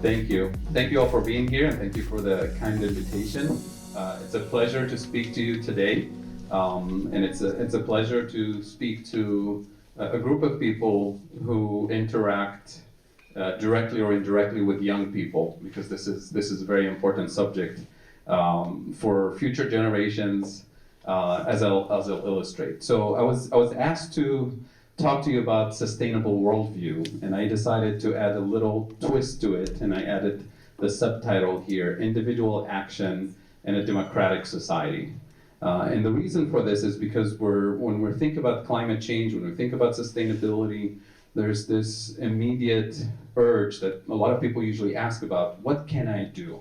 Thank you. Thank you all for being here, and thank you for the kind invitation. It's a pleasure to speak to you today, and it's a pleasure to speak to a group of people who interact directly or indirectly with young people, because this is a very important subject for future generations, as I'll illustrate. So I was asked to talk to you about sustainable worldview, and I decided to add a little twist to it, and I added the subtitle here: Individual Action in a Democratic Society. And the reason for this is because when we think about climate change, when we think about sustainability, there's this immediate urge that a lot of people usually ask about: what can I do?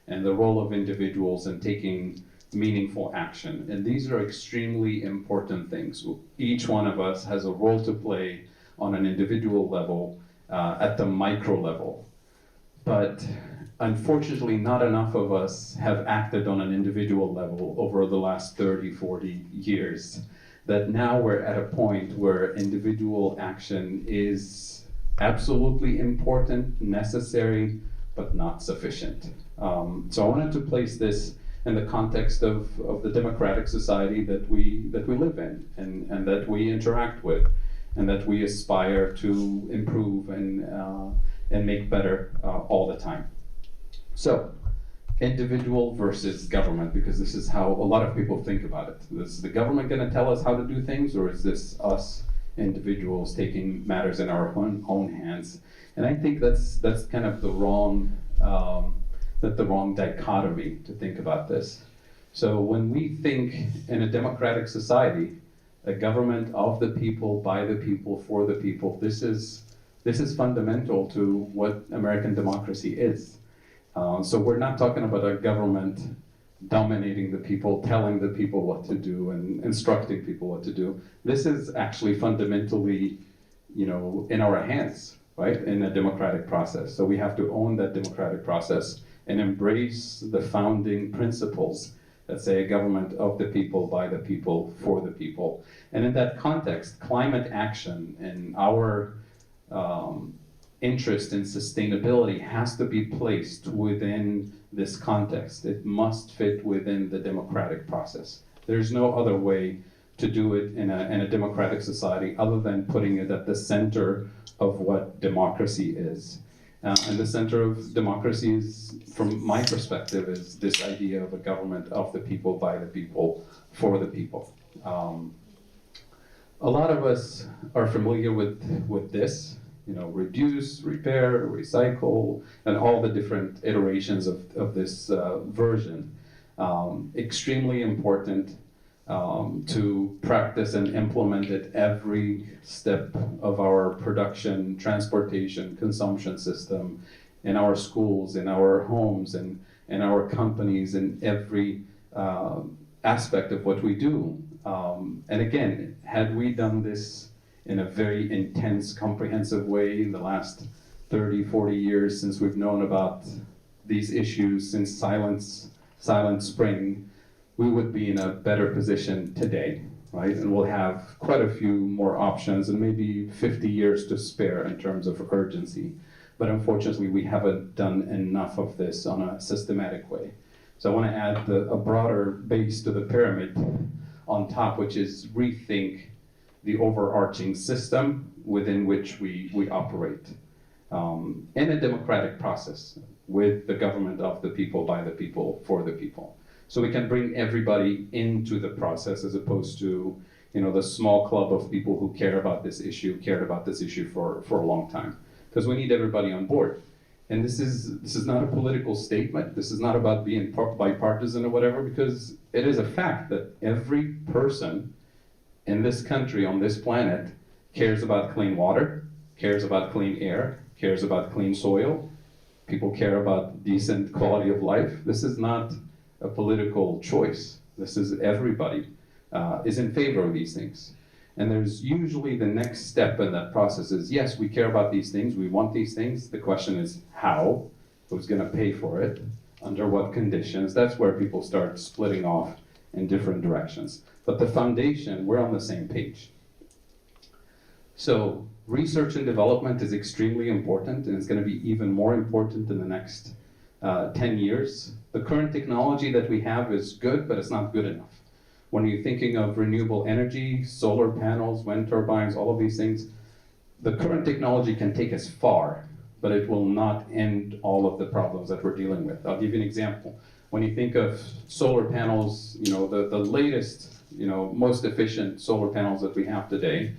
And the role of individuals in taking meaningful action. And these are extremely important things. Each one of us has a role to play on an individual level, at the micro level. But unfortunately, not enough of us have acted on an individual level over the last 30, 40 years, that now we're at a point where individual action is absolutely important, necessary, but not sufficient. So I wanted to place this in the context of the democratic society that we live in, and that we interact with, and that we aspire to improve and make better all the time. So, individual versus government, because this is how a lot of people think about it. Is the government going to tell us how to do things, or is this us individuals taking matters in our own hands? And I think that's kind of the wrong dichotomy to think about this. So when we think in a democratic society, a government of the people, by the people, for the people, this is fundamental to what American democracy is. So we're not talking about a government dominating the people, telling the people what to do, and instructing people what to do. This is actually fundamentally, in our hands, right, in a democratic process. So we have to own that democratic process and embrace the founding principles that say a government of the people, by the people, for the people. And in that context, climate action and our interest in sustainability has to be placed within this context. It must fit within the democratic process. There's no other way to do it in a democratic society other than putting it at the center of what democracy is. And the center of democracy is, from my perspective, is this idea of a government of the people, by the people, for the people. A lot of us are familiar with this, reduce, repair, recycle, and all the different iterations of this version. Extremely important to practice and implement it every step of our production, transportation, consumption system, in our schools, in our homes, and in our companies, in every aspect of what we do. And again, had we done this in a very intense, comprehensive way in the last 30, 40 years since we've known about these issues, since Silent Spring, we would be in a better position today, right? And we'll have quite a few more options and maybe 50 years to spare in terms of urgency. But unfortunately, we haven't done enough of this on a systematic way. So I want to add a broader base to the pyramid on top, which is rethink the overarching system within which we operate in a democratic process with the government of the people, by the people, for the people. So we can bring everybody into the process, as opposed to, the small club of people who cared about this issue for a long time. Because we need everybody on board. And this is not a political statement. This is not about being bipartisan or whatever, because it is a fact that every person in this country, on this planet, cares about clean water, cares about clean air, cares about clean soil. People care about decent quality of life. This is not a political choice. This is everybody is in favor of these things. And there's usually the next step in that process is, yes, we care about these things, we want these things. The question is how, who's gonna pay for it, under what conditions. That's where people start splitting off in different directions. But the foundation, we're on the same page. So research and development is extremely important, and it's going to be even more important in the next 10 years. The current technology that we have is good, but it's not good enough. When you're thinking of renewable energy, solar panels, wind turbines, all of these things, the current technology can take us far, but it will not end all of the problems that we're dealing with. I'll give you an example. When you think of solar panels, the latest, most efficient solar panels that we have today,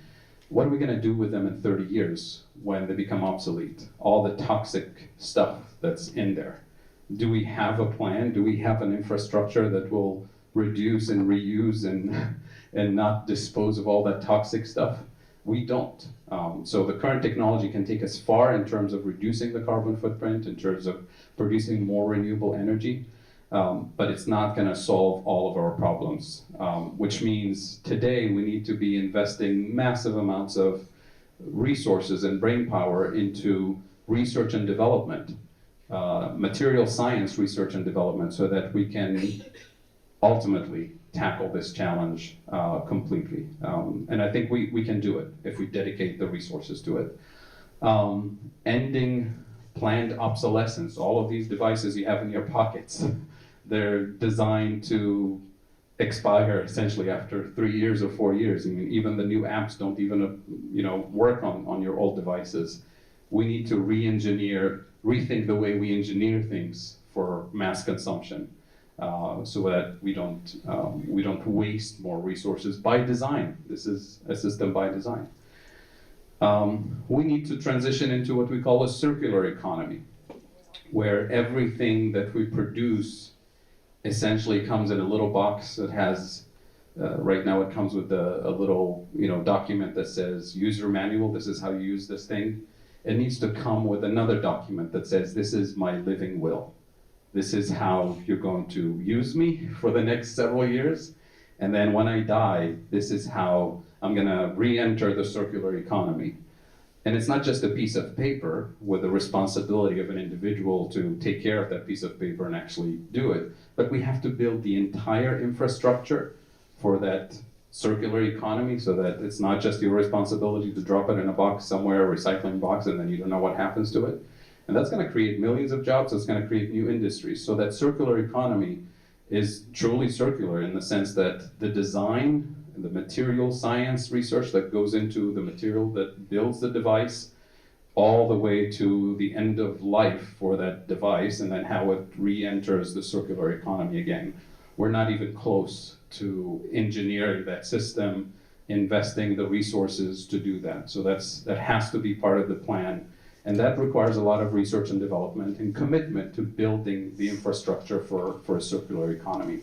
what are we going to do with them in 30 years when they become obsolete? All the toxic stuff that's in there. Do we have a plan? Do we have an infrastructure that will reduce and reuse and not dispose of all that toxic stuff? We don't. So the current technology can take us far in terms of reducing the carbon footprint, in terms of producing more renewable energy, but it's not going to solve all of our problems, which means today we need to be investing massive amounts of resources and brainpower into research and development, material science research and development, so that we can ultimately tackle this challenge completely. And I think we can do it if we dedicate the resources to it. Ending planned obsolescence. All of these devices you have in your pockets, they're designed to expire essentially after 3 years or 4 years. I mean, even the new apps don't even work on your old devices. We need to rethink the way we engineer things for mass consumption. So that we don't waste more resources by design. This is a system by design. We need to transition into what we call a circular economy, where everything that we produce essentially comes in a little box that has, right now it comes with a little document that says user manual, this is how you use this thing. It needs to come with another document that says this is my living will. This is how you're going to use me for the next several years. And then when I die, this is how I'm going to re-enter the circular economy. And it's not just a piece of paper with the responsibility of an individual to take care of that piece of paper and actually do it, but we have to build the entire infrastructure for that circular economy so that it's not just your responsibility to drop it in a box somewhere, a recycling box, and then you don't know what happens to it. And that's going to create millions of jobs. It's going to create new industries. So that circular economy is truly circular in the sense that the design and the material science research that goes into the material that builds the device, all the way to the end of life for that device, and then how it re-enters the circular economy again. We're not even close to engineering that system, investing the resources to do that. So that has to be part of the plan. And that requires a lot of research and development and commitment to building the infrastructure for a circular economy.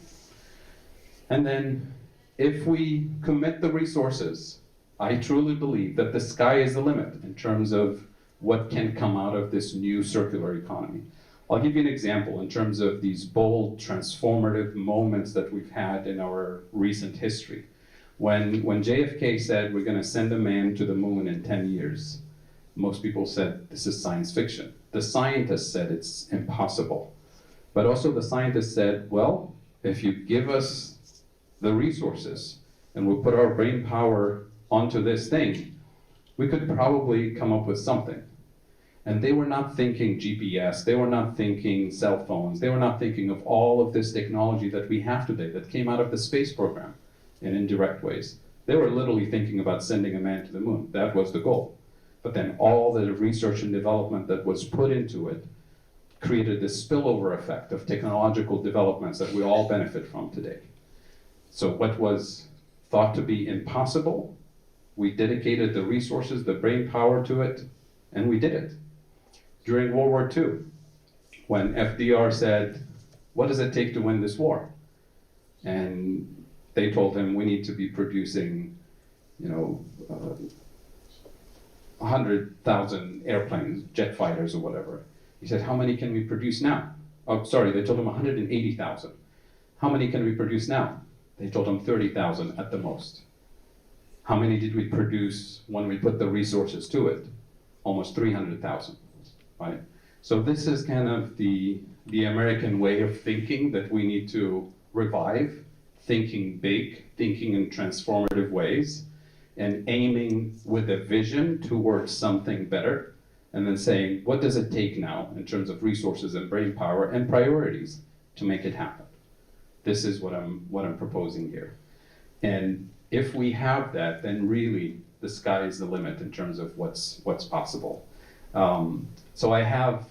And then if we commit the resources, I truly believe that the sky is the limit in terms of what can come out of this new circular economy. I'll give you an example in terms of these bold, transformative moments that we've had in our recent history. When JFK said we're going to send a man to the moon in 10 years, most people said this is science fiction. The scientists said it's impossible. But also the scientists said, well, if you give us the resources and we'll put our brain power onto this thing, we could probably come up with something. And they were not thinking GPS, they were not thinking cell phones, they were not thinking of all of this technology that we have today that came out of the space program in indirect ways. They were literally thinking about sending a man to the moon. That was the goal. But then all the research and development that was put into it created this spillover effect of technological developments that we all benefit from today. So what was thought to be impossible, we dedicated the resources, the brain power to it, and we did it. During World War II, when FDR said, what does it take to win this war? And they told him, we need to be producing, 100,000 airplanes, jet fighters or whatever. He said, how many can we produce now? Oh, sorry, they told him 180,000. How many can we produce now? They told him 30,000 at the most. How many did we produce when we put the resources to it? Almost 300,000, right? So this is kind of the American way of thinking that we need to revive, thinking big, thinking in transformative ways. and aiming with a vision towards something better, and then saying, what does it take now in terms of resources and brain power and priorities to make it happen? This is what I'm proposing here. And if we have that, then really the sky is the limit in terms of what's possible. So I have,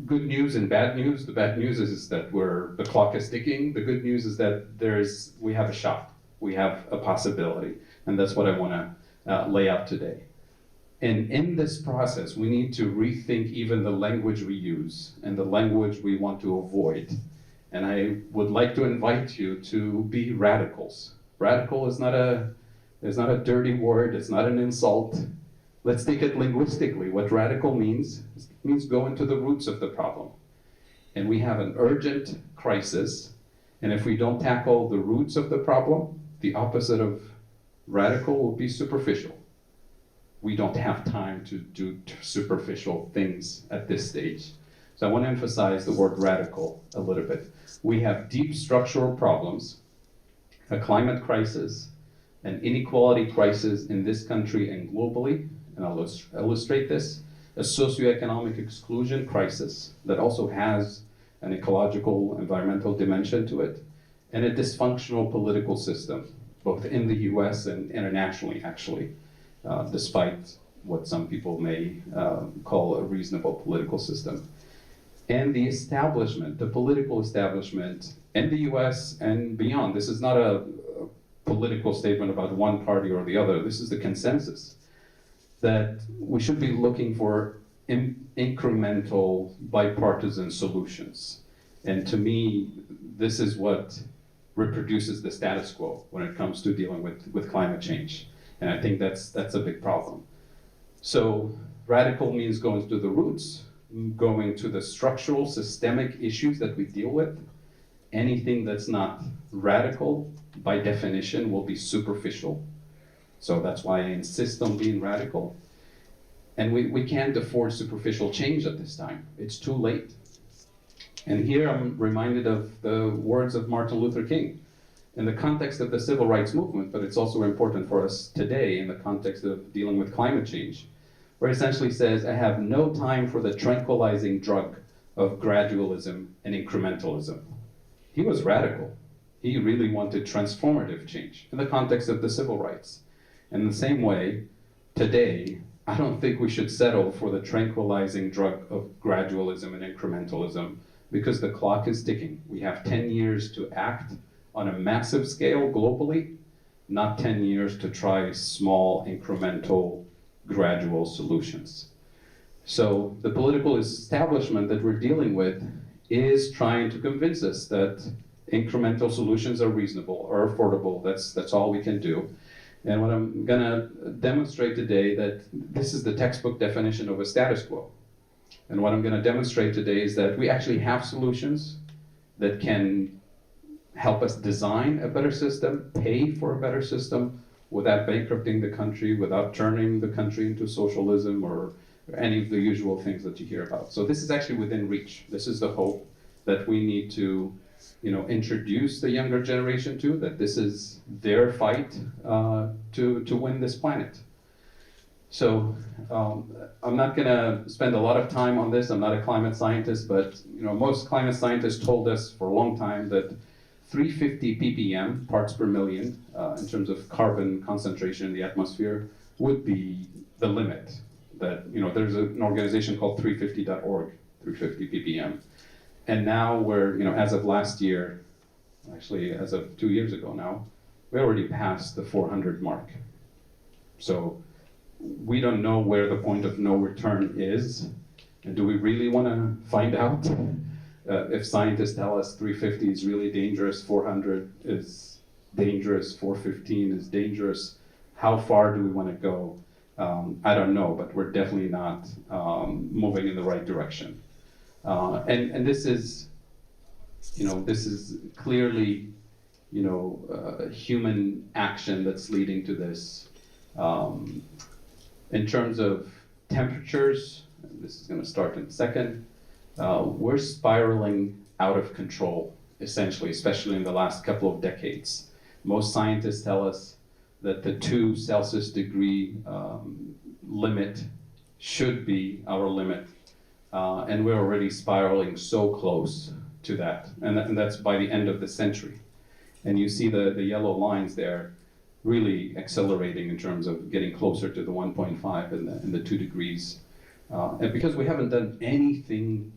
good news and bad news. The bad news is that the clock is ticking. The good news is that we have a shot. We have a possibility, and that's what I want to lay out today. And in this process, we need to rethink even the language we use and the language we want to avoid. And I would like to invite you to be radicals. Radical is not a dirty word. It's not an insult. Let's take it linguistically. What radical means go into the roots of the problem. And we have an urgent crisis. And if we don't tackle the roots of the problem, the opposite of radical will be superficial. We don't have time to do superficial things at this stage. So I want to emphasize the word radical a little bit. We have deep structural problems, a climate crisis, an inequality crisis in this country and globally, and I'll illustrate this, a socioeconomic exclusion crisis that also has an ecological, environmental dimension to it, and a dysfunctional political system, both in the US and internationally, actually, despite what some people may call a reasonable political system. And the establishment, the political establishment in the US and beyond, this is not a political statement about one party or the other, this is the consensus, that we should be looking for incremental bipartisan solutions. And to me, this is what reproduces the status quo when it comes to dealing with climate change. And I think that's a big problem. So radical means going to the roots, going to the structural, systemic issues that we deal with. Anything that's not radical, by definition, will be superficial. So that's why I insist on being radical. And we can't afford superficial change at this time. It's too late. And here I'm reminded of the words of Martin Luther King in the context of the civil rights movement, but it's also important for us today in the context of dealing with climate change, where it essentially says, I have no time for the tranquilizing drug of gradualism and incrementalism. He was radical. He really wanted transformative change in the context of the civil rights. In the same way, today, I don't think we should settle for the tranquilizing drug of gradualism and incrementalism because the clock is ticking. We have 10 years to act on a massive scale globally, not 10 years to try small, incremental, gradual solutions. So the political establishment that we're dealing with is trying to convince us that incremental solutions are reasonable or affordable. That's all we can do. And what I'm gonna demonstrate today, that this is the textbook definition of a status quo. And what I'm gonna demonstrate today is that we actually have solutions that can help us design a better system, pay for a better system, without bankrupting the country, without turning the country into socialism or any of the usual things that you hear about. So this is actually within reach. This is the hope that we need to introduce the younger generation to, that this is their fight to win this planet. So I'm not gonna spend a lot of time on this. I'm not a climate scientist, but most climate scientists told us for a long time that 350 ppm, parts per million, in terms of carbon concentration in the atmosphere, would be the limit. That there's an organization called 350.org, 350 ppm. And now we're, as of last year, actually as of 2 years ago now, we already passed the 400 mark. So we don't know where the point of no return is. And do we really want to find out? If scientists tell us 350 is really dangerous, 400 is dangerous, 415 is dangerous, how far do we want to go? I don't know, but we're definitely not moving in the right direction. And this is, this is clearly, human action that's leading to this. In terms of temperatures, this is going to start in a second, we're spiraling out of control, essentially, especially in the last couple of decades. Most scientists tell us that the 2 Celsius degree limit should be our limit. And we're already spiraling so close to that. And that's by the end of the century. And you see the yellow lines there really accelerating in terms of getting closer to the 1.5 and the 2 degrees. And because we haven't done anything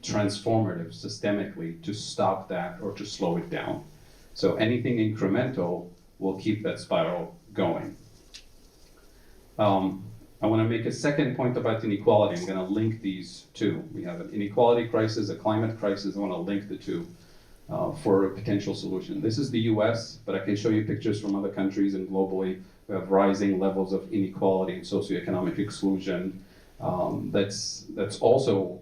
transformative systemically to stop that or to slow it down. So anything incremental will keep that spiral going. I want to make a second point about inequality. I'm going to link these two. We have an inequality crisis, a climate crisis. I want to link the two for a potential solution. This is the US, but I can show you pictures from other countries and globally. We have rising levels of inequality and socioeconomic exclusion. That's also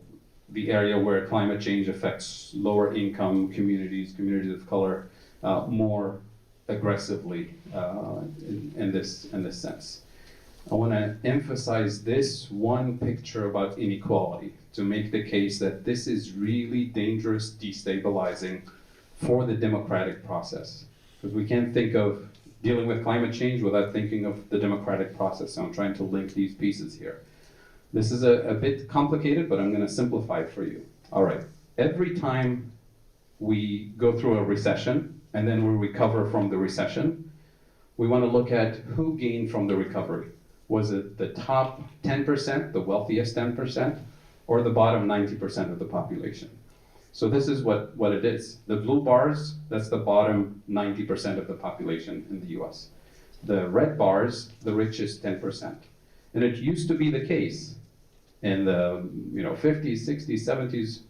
the area where climate change affects lower income communities, communities of color, more aggressively in this sense. I want to emphasize this one picture about inequality to make the case that this is really dangerous, destabilizing for the democratic process. Because we can't think of dealing with climate change without thinking of the democratic process. So I'm trying to link these pieces here. This is a bit complicated, but I'm going to simplify it for you. All right. Every time we go through a recession and then we recover from the recession, we want to look at who gained from the recovery. Was it the top 10%, the wealthiest 10%, or the bottom 90% of the population? So this is what it is. The blue bars, that's the bottom 90% of the population in the US. The red bars, the richest 10%. And it used to be the case in the 50s, 60s, 70s,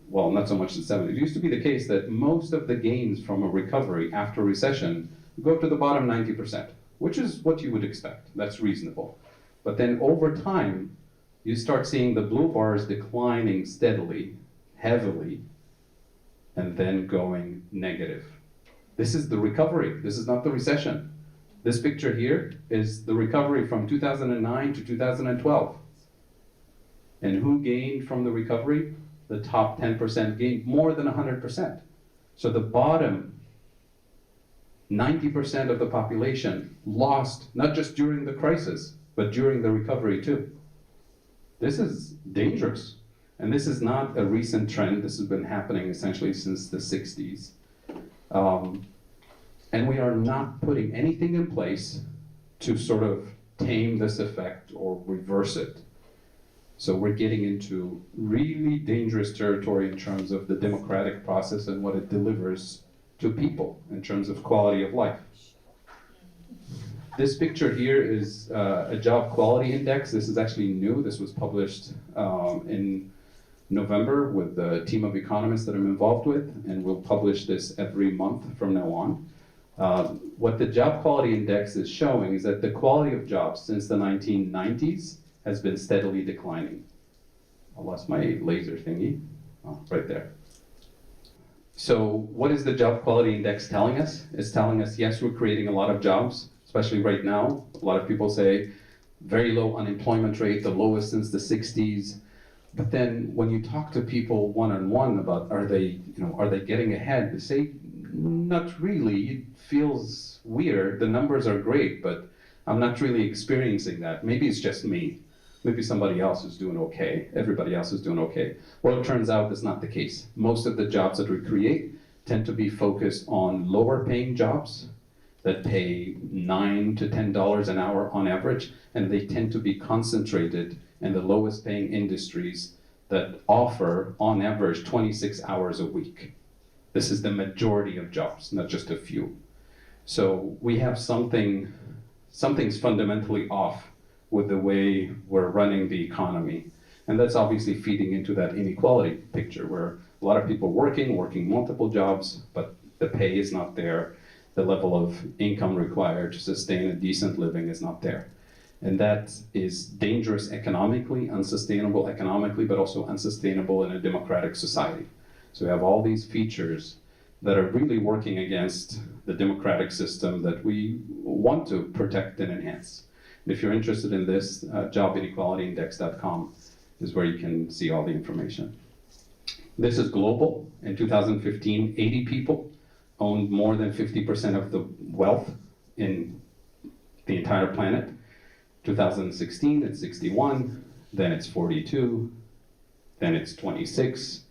well, not so much the 70s. It used to be the case that most of the gains from a recovery after recession go to the bottom 90%, which is what you would expect. That's reasonable. But then over time, you start seeing the blue bars declining steadily, heavily, and then going negative. This is the recovery. This is not the recession. This picture here is the recovery from 2009 to 2012. And who gained from the recovery? The top 10% gained more than 100%. So the bottom 90% of the population lost, not just during the crisis, but during the recovery too. This is dangerous. And this is not a recent trend. This has been happening essentially since the 60s. And we are not putting anything in place to sort of tame this effect or reverse it. So we're getting into really dangerous territory in terms of the democratic process and what it delivers to people in terms of quality of life. This picture here is a job quality index. This is actually new. This was published in November with the team of economists that I'm involved with, and we'll publish this every month from now on. What the job quality index is showing is that the quality of jobs since the 1990s has been steadily declining. I lost my laser thingy. Oh, right there. So what is the job quality index telling us? It's telling us, yes, we're creating a lot of jobs, especially right now. A lot of people say very low unemployment rate, the lowest since the 60s. But then when you talk to people one-on-one about are they getting ahead, they say, not really. It feels weird. The numbers are great, but I'm not really experiencing that. Maybe it's just me. Maybe somebody else is doing okay. Everybody else is doing okay. Well, it turns out that's not the case. Most of the jobs that we create tend to be focused on lower paying jobs that pay $9 to $10 an hour on average, and they tend to be concentrated in the lowest paying industries that offer on average 26 hours a week. This is the majority of jobs, not just a few. So we have something's fundamentally off with the way we're running the economy. And that's obviously feeding into that inequality picture where a lot of people working multiple jobs, but the pay is not there. The level of income required to sustain a decent living is not there. And that is dangerous economically, unsustainable economically, but also unsustainable in a democratic society. So we have all these features that are really working against the democratic system that we want to protect and enhance. If you're interested in this, jobinequalityindex.com is where you can see all the information. This is global. In 2015, 80 people owned more than 50% of the wealth in the entire planet. 2016, it's 61, then it's 42, then it's 26,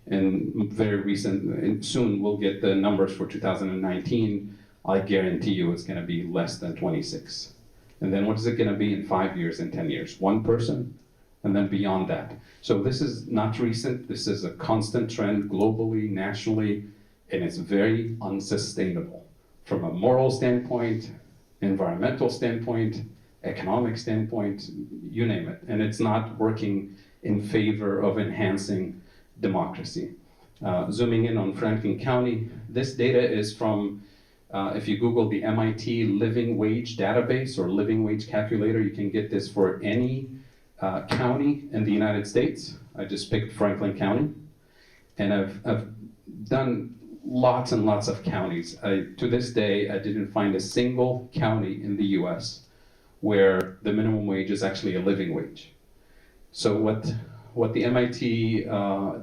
and very recent, and soon we'll get the numbers for 2019. I guarantee you it's going to be less than 26. And then what is it going to be in 5 years and 10 years? One person, and then beyond that. So this is not recent. This is a constant trend globally, nationally, and it's very unsustainable from a moral standpoint, environmental standpoint, economic standpoint, you name it. And it's not working in favor of enhancing democracy. Zooming in on Franklin County, this data is from, if you Google the MIT Living Wage Database or Living Wage Calculator, you can get this for any county in the United States. I just picked Franklin County, and I've done lots and lots of counties. To this day, I didn't find a single county in the US where the minimum wage is actually a living wage. So what the MIT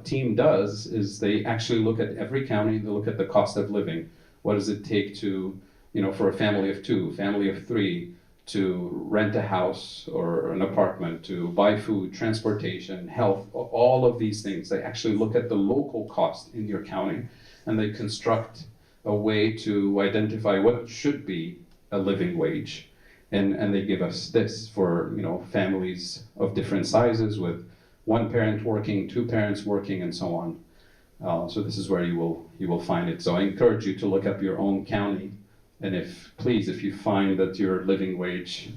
team does is they actually look at every county, they look at the cost of living. What does it take to, for a family of two, family of three, to rent a house or an apartment, to buy food, transportation, health, all of these things. They actually look at the local cost in your county, and they construct a way to identify what should be a living wage. And they give us this for families of different sizes with one parent working, two parents working, and so on. So this is where you will find it. So I encourage you to look up your own county, and if you find that your living wage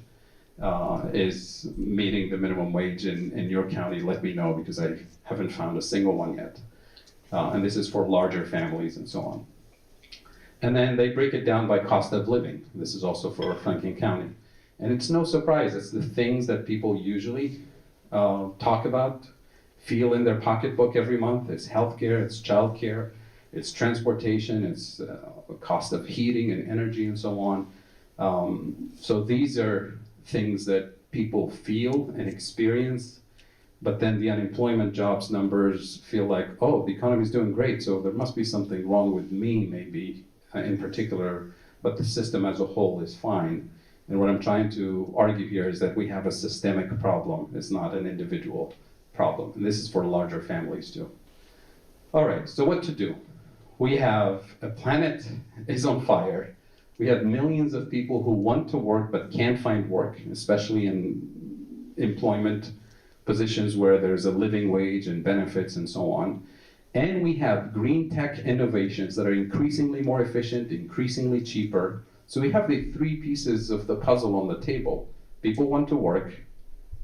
is meeting the minimum wage in your county, let me know, because I haven't found a single one yet. And this is for larger families and so on. And then they break it down by cost of living. This is also for Franklin County. And it's no surprise, it's the things that people usually talk about, feel in their pocketbook every month. It's healthcare, it's childcare, it's transportation, it's cost of heating and energy and so on. So these are things that people feel and experience, but then the unemployment jobs numbers feel like, oh, the economy's doing great, so there must be something wrong with me maybe in particular, but the system as a whole is fine. And what I'm trying to argue here is that we have a systemic problem. It's not an individual problem. And this is for larger families too. All right, so what to do? We have a planet is on fire. We have millions of people who want to work but can't find work, especially in employment positions where there's a living wage and benefits and so on. And we have green tech innovations that are increasingly more efficient, increasingly cheaper. So we have the three pieces of the puzzle on the table. People want to work,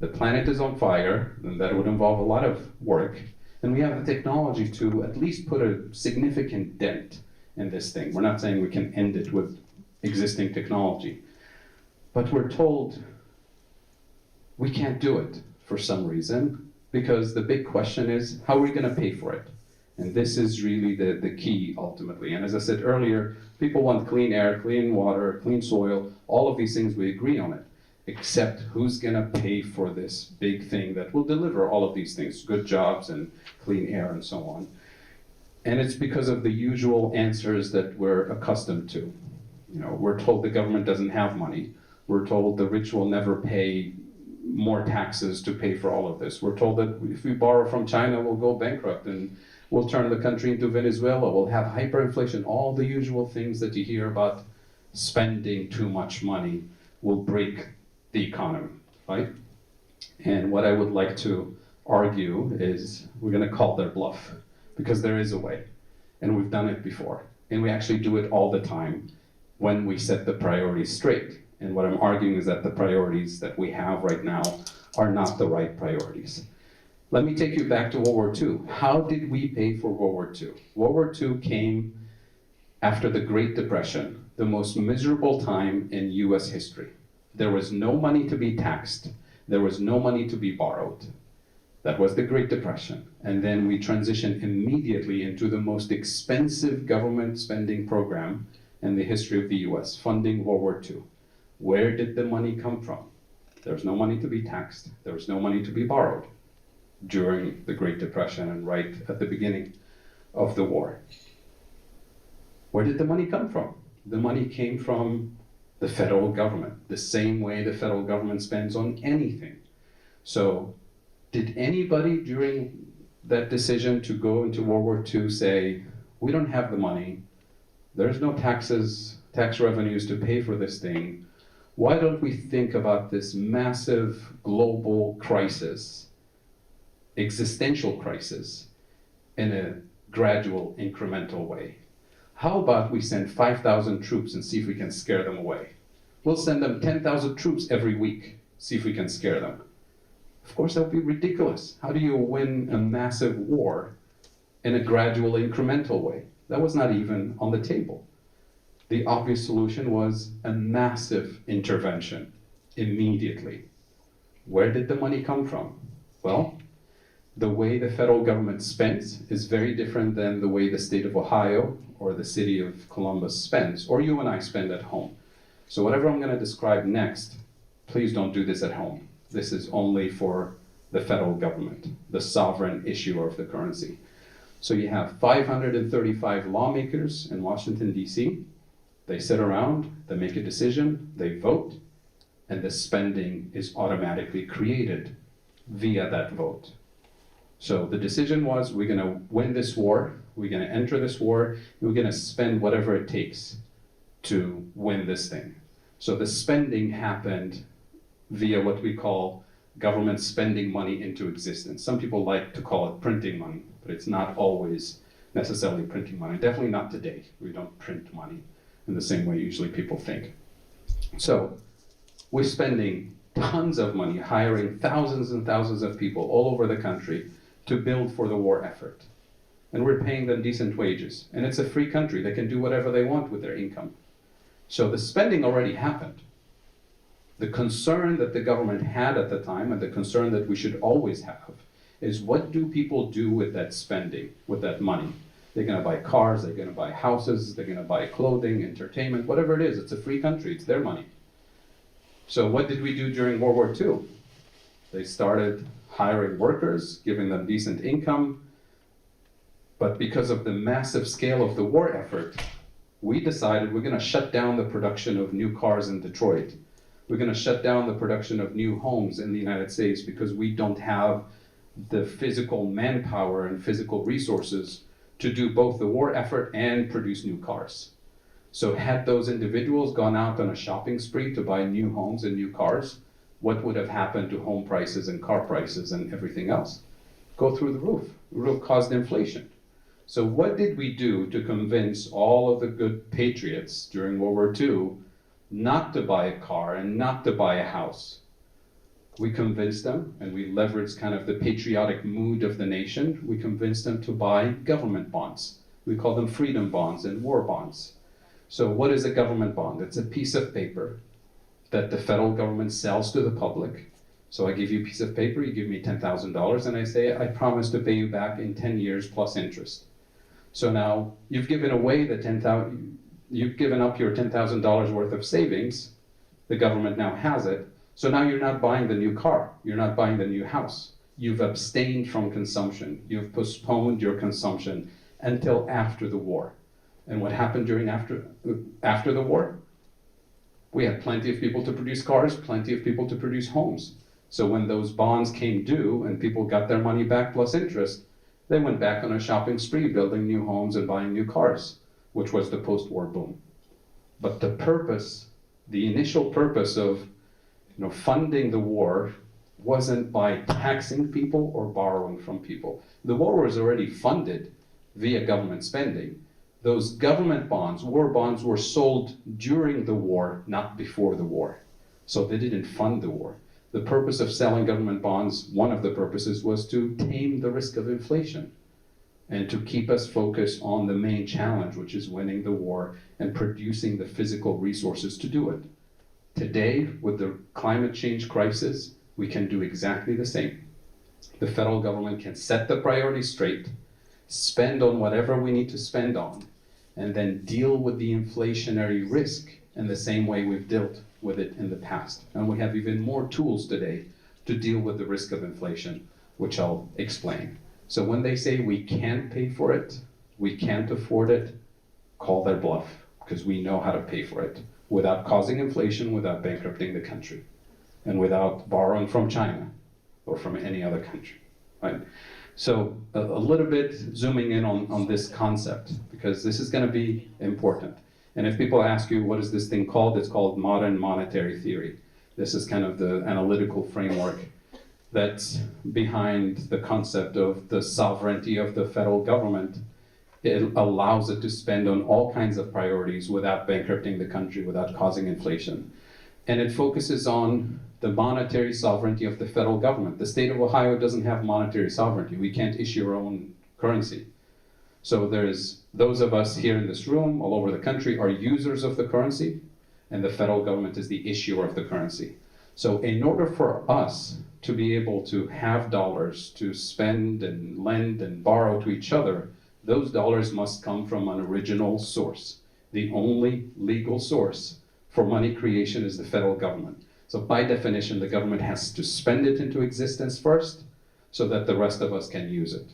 the planet is on fire, and that would involve a lot of work, and we have the technology to at least put a significant dent in this thing. We're not saying we can end it with existing technology, but we're told we can't do it for some reason, because the big question is, how are we going to pay for it? And this is really the key, ultimately. And as I said earlier, people want clean air, clean water, clean soil, all of these things, we agree on it. Except who's going to pay for this big thing that will deliver all of these things, good jobs and clean air and so on. And it's because of the usual answers that we're accustomed to. We're told the government doesn't have money. We're told the rich will never pay more taxes to pay for all of this. We're told that if we borrow from China, we'll go bankrupt and we'll turn the country into Venezuela, we'll have hyperinflation, all the usual things that you hear about spending too much money will break the economy, right? And what I would like to argue is we're going to call their bluff, because there is a way, and we've done it before, and we actually do it all the time when we set the priorities straight. And what I'm arguing is that the priorities that we have right now are not the right priorities. Let me take you back to World War II. How did we pay for World War II? World War II came after the Great Depression, the most miserable time in US history. There was no money to be taxed. There was no money to be borrowed. That was the Great Depression. And then we transitioned immediately into the most expensive government spending program in the history of the US, funding World War II. Where did the money come from? There was no money to be taxed. There was no money to be borrowed during the Great Depression and right at the beginning of the war. Where did the money come from? The money came from the federal government, the same way the federal government spends on anything. So did anybody during that decision to go into World War II say, we don't have the money, there's no taxes, tax revenues to pay for this thing, why don't we think about this massive global crisis, existential crisis, in a gradual, incremental way? How about we send 5,000 troops and see if we can scare them away? We'll send them 10,000 troops every week, see if we can scare them. Of course, that would be ridiculous. How do you win a massive war in a gradual, incremental way? That was not even on the table. The obvious solution was a massive intervention immediately. Where did the money come from? Well, the way the federal government spends is very different than the way the state of Ohio or the city of Columbus spends, or you and I spend at home. So whatever I'm going to describe next, please don't do this at home. This is only for the federal government, the sovereign issuer of the currency. So you have 535 lawmakers in Washington, D.C. They sit around, they make a decision, they vote, and the spending is automatically created via that vote. So the decision was, we're going to win this war, we're going to enter this war, and we're going to spend whatever it takes to win this thing. So the spending happened via what we call government spending money into existence. Some people like to call it printing money, but it's not always necessarily printing money. Definitely not today. We don't print money in the same way usually people think. So we're spending tons of money, hiring thousands and thousands of people all over the country to build for the war effort. And we're paying them decent wages. And it's a free country. They can do whatever they want with their income. So the spending already happened. The concern that the government had at the time, and the concern that we should always have, is what do people do with that spending, with that money? They're going to buy cars, they're going to buy houses, they're going to buy clothing, entertainment, whatever it is. It's a free country, it's their money. So what did we do during World War II? They started hiring workers, giving them decent income, but because of the massive scale of the war effort, we decided we're going to shut down the production of new cars in Detroit. We're going to shut down the production of new homes in the United States because we don't have the physical manpower and physical resources to do both the war effort and produce new cars. So had those individuals gone out on a shopping spree to buy new homes and new cars, what would have happened to home prices and car prices and everything else? Go through the roof. It would have caused inflation. So what did we do to convince all of the good patriots during World War II not to buy a car and not to buy a house? We convinced them, and we leveraged kind of the patriotic mood of the nation, we convinced them to buy government bonds. We call them freedom bonds and war bonds. So what is a government bond? It's a piece of paper that the federal government sells to the public. So I give you a piece of paper, you give me $10,000, and I say, I promise to pay you back in 10 years plus interest. So now you've given away the you've given up your $10,000 worth of savings. The government now has it. So now you're not buying the new car. You're not buying the new house. You've abstained from consumption. You've postponed your consumption until after the war. And what happened after the war? We had plenty of people to produce cars, plenty of people to produce homes. So when those bonds came due and people got their money back plus interest, they went back on a shopping spree, building new homes and buying new cars, which was the post-war boom. But the purpose, the initial purpose of funding the war wasn't by taxing people or borrowing from people. The war was already funded via government spending. Those government bonds, war bonds, were sold during the war, not before the war. So they didn't fund the war. The purpose of selling government bonds, one of the purposes, was to tame the risk of inflation and to keep us focused on the main challenge, which is winning the war and producing the physical resources to do it. Today, with the climate change crisis, we can do exactly the same. The federal government can set the priorities straight, spend on whatever we need to spend on, and then deal with the inflationary risk in the same way we've dealt with it in the past. And we have even more tools today to deal with the risk of inflation, which I'll explain. So when they say we can't pay for it, we can't afford it, call their bluff. because we know how to pay for it without causing inflation, without bankrupting the country, and without borrowing from China or from any other country, right? So a little bit zooming in on this concept, because this is going to be important. And if people ask you, what is this thing called? It's called modern monetary theory. This is kind of the analytical framework that's behind the concept of the sovereignty of the federal government. It allows it to spend on all kinds of priorities without bankrupting the country, without causing inflation. And it focuses on the monetary sovereignty of the federal government. The state of Ohio doesn't have monetary sovereignty. We can't issue our own currency. So there's those of us here in this room, all over the country, are users of the currency, and the federal government is the issuer of the currency. So in order for us to be able to have dollars to spend and lend and borrow to each other, those dollars must come from an original source. The only legal source for money creation is the federal government. So by definition, the government has to spend it into existence first so that the rest of us can use it.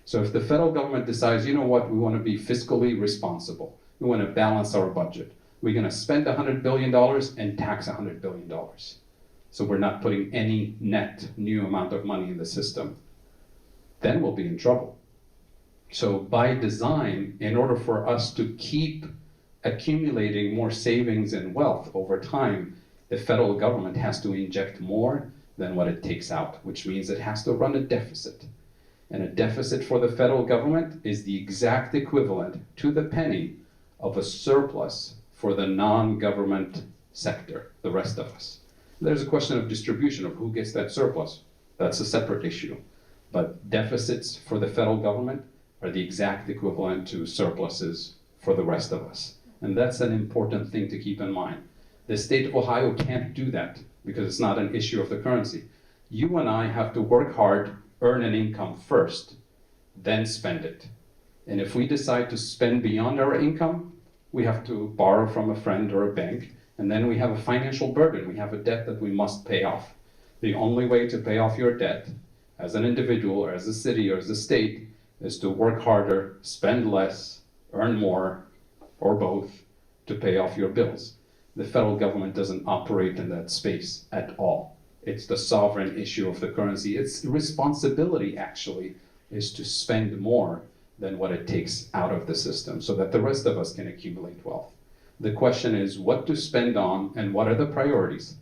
So if the federal government decides, you know what, we want to be fiscally responsible, we want to balance our budget, we're going to spend $100 billion and tax $100 billion. So we're not putting any net new amount of money in the system. Then we'll be in trouble. So by design, in order for us to keep accumulating more savings and wealth over time, the federal government has to inject more than what it takes out, which means it has to run a deficit. And a deficit for the federal government is the exact equivalent to the penny of a surplus for the non-government sector, the rest of us. There's a question of distribution of who gets that surplus. That's a separate issue. But deficits for the federal government are the exact equivalent to surpluses for the rest of us. And that's an important thing to keep in mind. The state of Ohio can't do that because it's not an issue of the currency. You and I have to work hard, earn an income first, then spend it. And if we decide to spend beyond our income, we have to borrow from a friend or a bank, and then we have a financial burden. We have a debt that we must pay off. The only way to pay off your debt as an individual or as a city or as a state is to work harder, spend less, earn more, or both, to pay off your bills. The federal government doesn't operate in that space at all. It's the sovereign issue of the currency. Its responsibility, actually, is to spend more than what it takes out of the system so that the rest of us can accumulate wealth. The question is what to spend on and what are the priorities.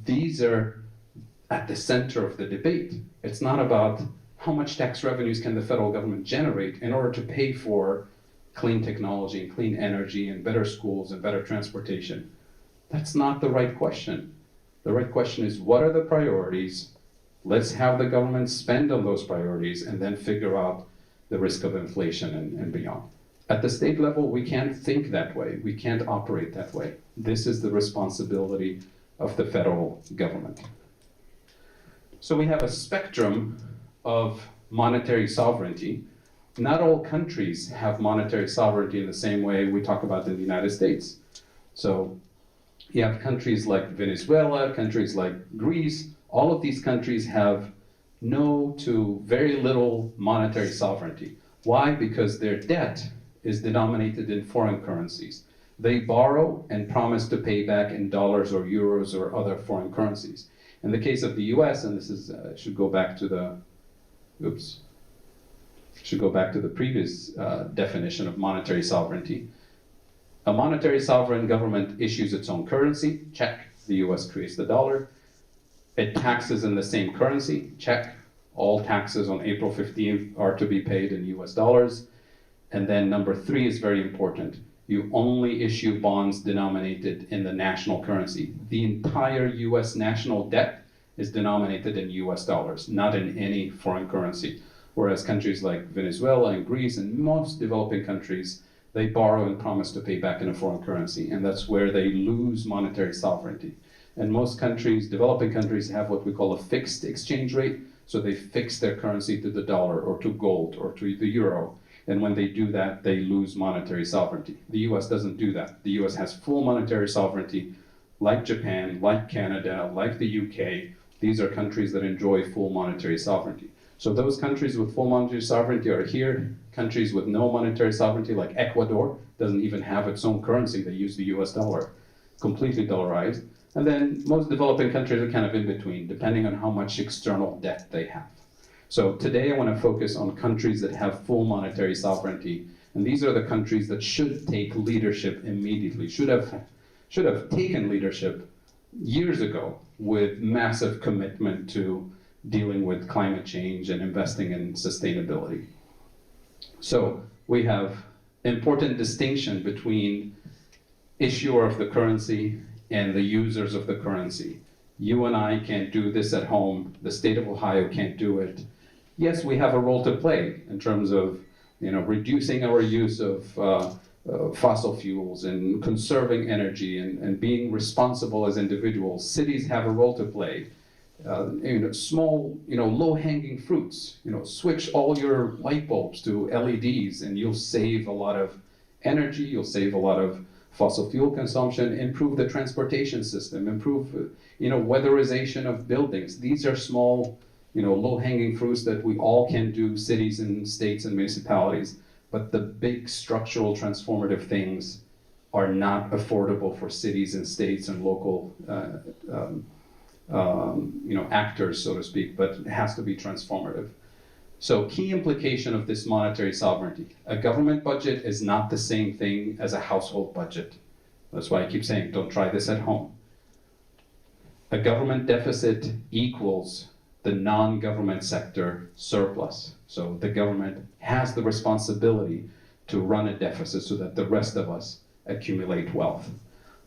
These are at the center of the debate. It's not about how much tax revenues can the federal government generate in order to pay for clean technology and clean energy and better schools and better transportation. That's not the right question. The right question is, what are the priorities? Let's have the government spend on those priorities and then figure out the risk of inflation and beyond. At the state level, we can't think that way. We can't operate that way. This is the responsibility of the federal government. So we have a spectrum of monetary sovereignty. Not all countries have monetary sovereignty in the same way we talk about in the United States. So you have countries like Venezuela, countries like Greece. All of these countries have no to very little monetary sovereignty. Why? Because their debt is denominated in foreign currencies. They borrow and promise to pay back in dollars or euros or other foreign currencies. In the case of the US, and this is should go back to the previous definition of monetary sovereignty. A monetary sovereign government issues its own currency, check. The US creates the dollar. It taxes in the same currency, check. All taxes on April 15th are to be paid in US dollars. And then number 3 is very important. You only issue bonds denominated in the national currency. The entire US national debt is denominated in US dollars, not in any foreign currency. Whereas countries like Venezuela and Greece and most developing countries, they borrow and promise to pay back in a foreign currency. And that's where they lose monetary sovereignty. And most countries, developing countries, have what we call a fixed exchange rate. So they fix their currency to the dollar or to gold or to the euro. And when they do that, they lose monetary sovereignty. The US doesn't do that. The US has full monetary sovereignty, like Japan, like Canada, like the UK. These are countries that enjoy full monetary sovereignty. So those countries with full monetary sovereignty are here. Countries with no monetary sovereignty, like Ecuador, doesn't even have its own currency. They use the US dollar, completely dollarized. And then most developing countries are kind of in between, depending on how much external debt they have. So today I want to focus on countries that have full monetary sovereignty. And these are the countries that should take leadership immediately, should have taken leadership years ago with massive commitment to dealing with climate change and investing in sustainability. So we have important distinction between issuer of the currency and the users of the currency. You and I can't do this at home. The state of Ohio can't do it. Yes, we have a role to play in terms of reducing our use of fossil fuels and conserving energy and being responsible as individuals. Cities have a role to play. Small, low-hanging fruits. Switch all your light bulbs to LEDs, and you'll save a lot of energy. You'll save a lot of fossil fuel consumption. Improve the transportation system. Improve, weatherization of buildings. These are small, low-hanging fruits that we all can do. Cities and states and municipalities. But the big structural transformative things are not affordable for cities and states and local actors, so to speak, but it has to be transformative. So key implication of this monetary sovereignty. A government budget is not the same thing as a household budget. That's why I keep saying, don't try this at home. A government deficit equals the non-government sector surplus. So the government has the responsibility to run a deficit so that the rest of us accumulate wealth.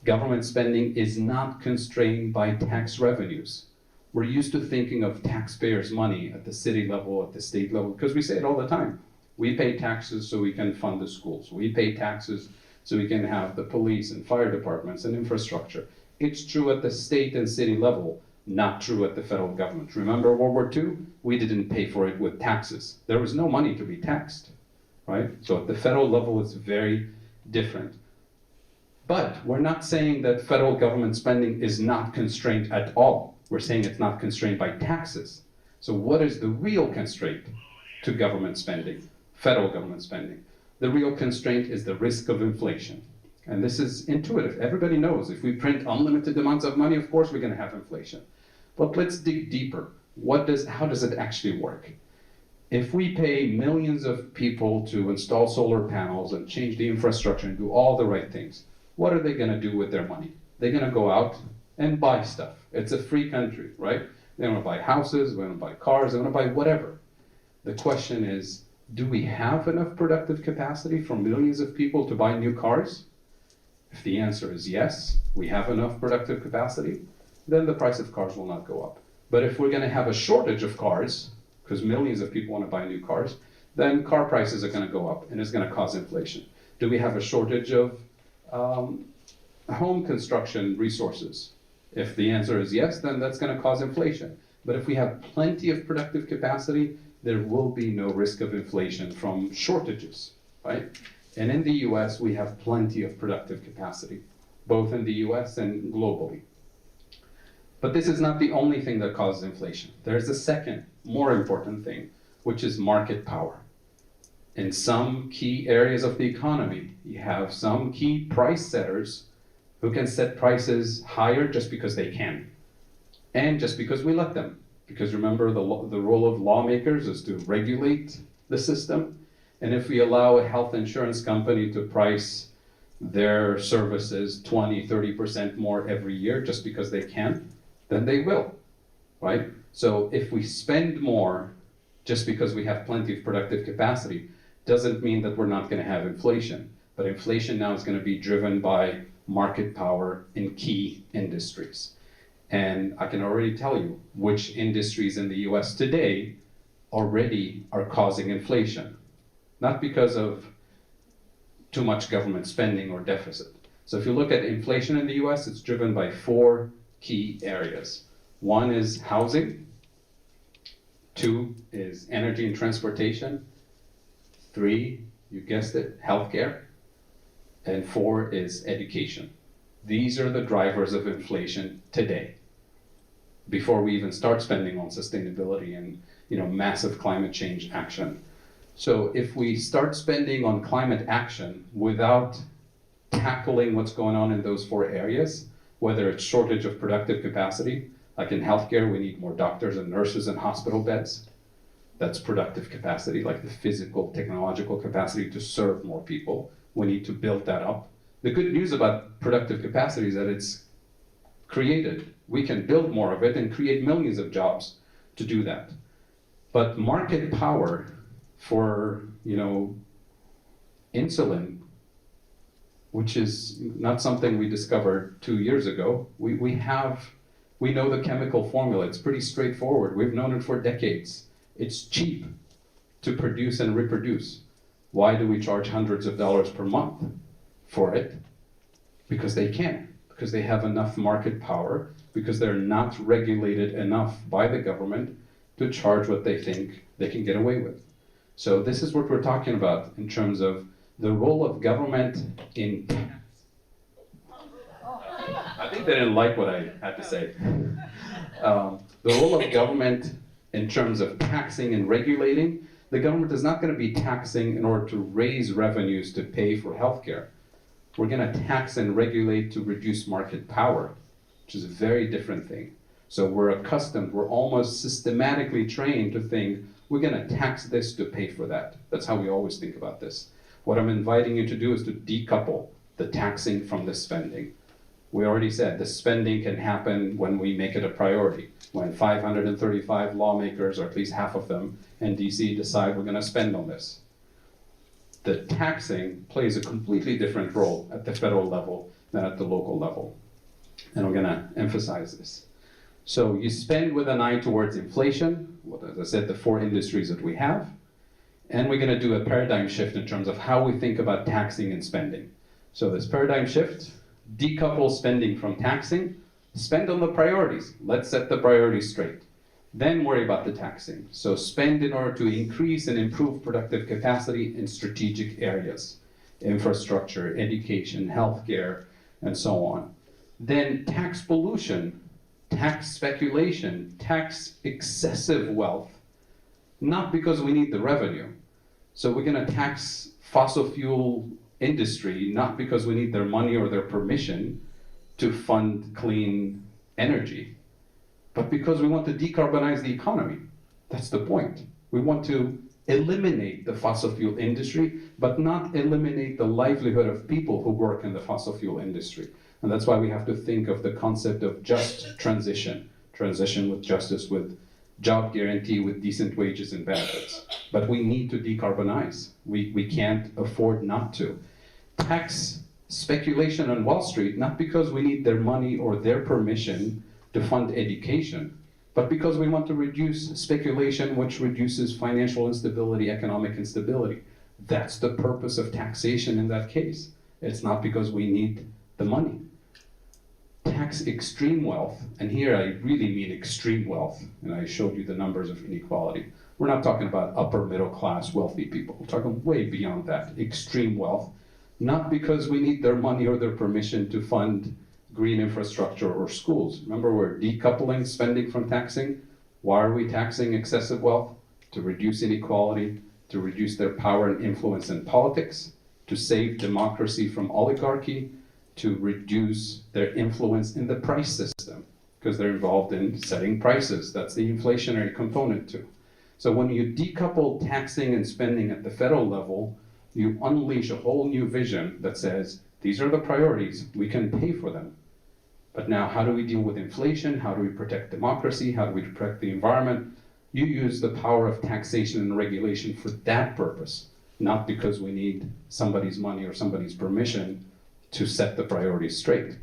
Government spending is not constrained by tax revenues. We're used to thinking of taxpayers' money at the city level, at the state level, because we say it all the time. We pay taxes so we can fund the schools. We pay taxes so we can have the police and fire departments and infrastructure. It's true at the state and city level, not true at the federal government. Remember World War II? We didn't pay for it with taxes. There was no money to be taxed, right? So at the federal level, it's very different. But we're not saying that federal government spending is not constrained at all. We're saying it's not constrained by taxes. So what is the real constraint to government spending, federal government spending? The real constraint is the risk of inflation. And this is intuitive. Everybody knows if we print unlimited amounts of money, of course we're going to have inflation. But let's dig deeper. How does it actually work? If we pay millions of people to install solar panels and change the infrastructure and do all the right things, what are they going to do with their money? They're going to go out and buy stuff. It's a free country, right? They want to buy houses, they want to buy cars, they want to buy whatever. The question is, do we have enough productive capacity for millions of people to buy new cars? If the answer is yes, we have enough productive capacity, then the price of cars will not go up. But if we're going to have a shortage of cars, because millions of people want to buy new cars, then car prices are going to go up and it's going to cause inflation. Do we have a shortage of home construction resources? If the answer is yes, then that's going to cause inflation. But if we have plenty of productive capacity, there will be no risk of inflation from shortages, right? And in the US, we have plenty of productive capacity, both in the US and globally. But this is not the only thing that causes inflation. There's a second, more important thing, which is market power. In some key areas of the economy, you have some key price setters who can set prices higher just because they can, and just because we let them. Because remember, the role of lawmakers is to regulate the system, and if we allow a health insurance company to price their services 20, 30% more every year just because they can, then they will, right? So if we spend more just because we have plenty of productive capacity, doesn't mean that we're not going to have inflation. But inflation now is going to be driven by market power in key industries. And I can already tell you which industries in the US today already are causing inflation. Not because of too much government spending or deficit. So if you look at inflation in the US, it's driven by 4 key areas. 1 is housing, 2 is energy and transportation, 3, you guessed it, healthcare, and 4 is education. These are the drivers of inflation today, before we even start spending on sustainability massive climate change action. So if we start spending on climate action without tackling what's going on in those four areas, whether it's shortage of productive capacity, like in healthcare, we need more doctors and nurses and hospital beds. That's productive capacity, like the physical, technological capacity to serve more people. We need to build that up. The good news about productive capacity is that it's created. We can build more of it and create millions of jobs to do that. But market power for, insulin, which is not something we discovered 2 years ago. We know the chemical formula. It's pretty straightforward. We've known it for decades. It's cheap to produce and reproduce. Why do we charge hundreds of dollars per month for it? Because they can, because they have enough market power, because they're not regulated enough by the government to charge what they think they can get away with. So this is what we're talking about in terms of the role of government in tax. I think they didn't like what I had to say. The role of government in terms of taxing and regulating, the government is not going to be taxing in order to raise revenues to pay for healthcare. We're going to tax and regulate to reduce market power, which is a very different thing. So we're almost systematically trained to think, we're going to tax this to pay for that. That's how we always think about this. What I'm inviting you to do is to decouple the taxing from the spending. We already said the spending can happen when we make it a priority, when 535 lawmakers, or at least half of them, in DC decide we're going to spend on this. The taxing plays a completely different role at the federal level than at the local level. And we're going to emphasize this. So you spend with an eye towards inflation, as I said, the four industries that we have, and we're going to do a paradigm shift in terms of how we think about taxing and spending. So this paradigm shift, decouple spending from taxing, spend on the priorities. Let's set the priorities straight. Then worry about the taxing. So spend in order to increase and improve productive capacity in strategic areas, infrastructure, education, healthcare, and so on. Then tax pollution, tax speculation, tax excessive wealth, not because we need the revenue. So we're going to tax fossil fuel industry, not because we need their money or their permission to fund clean energy, but because we want to decarbonize the economy. That's the point. We want to eliminate the fossil fuel industry, but not eliminate the livelihood of people who work in the fossil fuel industry. And that's why we have to think of the concept of just transition with justice, with job guarantee, with decent wages and benefits. But we need to decarbonize. We can't afford not to. Tax speculation on Wall Street, not because we need their money or their permission to fund education, but because we want to reduce speculation, which reduces financial instability, economic instability. That's the purpose of taxation in that case. It's not because we need the money. Tax extreme wealth, and here I really mean extreme wealth, and I showed you the numbers of inequality. We're not talking about upper middle class wealthy people. We're talking way beyond that, extreme wealth, not because we need their money or their permission to fund green infrastructure or schools. Remember, we're decoupling spending from taxing. Why are we taxing excessive wealth? To reduce inequality, to reduce their power and influence in politics, to save democracy from oligarchy, to reduce their influence in the price system, because they're involved in setting prices. That's the inflationary component too. So when you decouple taxing and spending at the federal level, you unleash a whole new vision that says, these are the priorities, we can pay for them. But now, how do we deal with inflation? How do we protect democracy? How do we protect the environment? You use the power of taxation and regulation for that purpose, not because we need somebody's money or somebody's permission to set the priorities straight.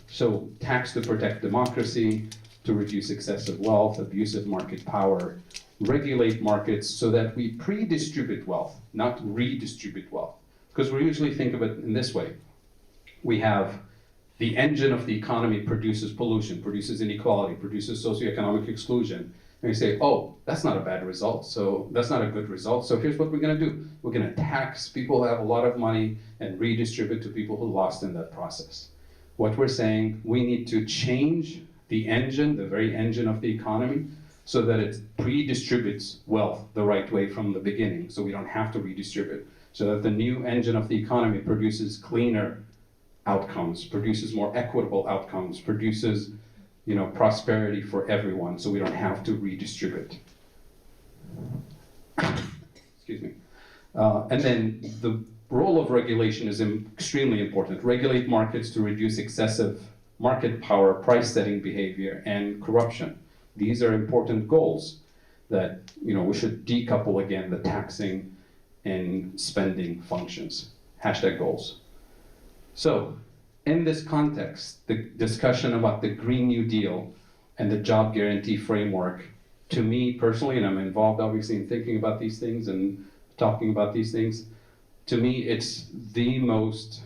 So tax to protect democracy, to reduce excessive wealth, abusive market power, regulate markets so that we pre-distribute wealth, not redistribute wealth. Because we usually think of it in this way. We have the engine of the economy produces pollution, produces inequality, produces socioeconomic exclusion. And you say, oh, that's not a bad result, so that's not a good result, so here's what we're going to do. We're going to tax people who have a lot of money and redistribute to people who lost in that process. What we're saying, we need to change the engine, the very engine of the economy, so that it pre-distributes wealth the right way from the beginning, so we don't have to redistribute, so that the new engine of the economy produces cleaner outcomes, produces more equitable outcomes, produces prosperity for everyone, so we don't have to redistribute. Excuse me. And then the role of regulation is extremely important. Regulate markets to reduce excessive market power, price-setting behavior, and corruption. These are important goals that we should decouple again the taxing and spending functions. #goals. So, in this context, the discussion about the Green New Deal and the job guarantee framework, to me personally, and I'm involved obviously in thinking about these things and talking about these things, to me it's the most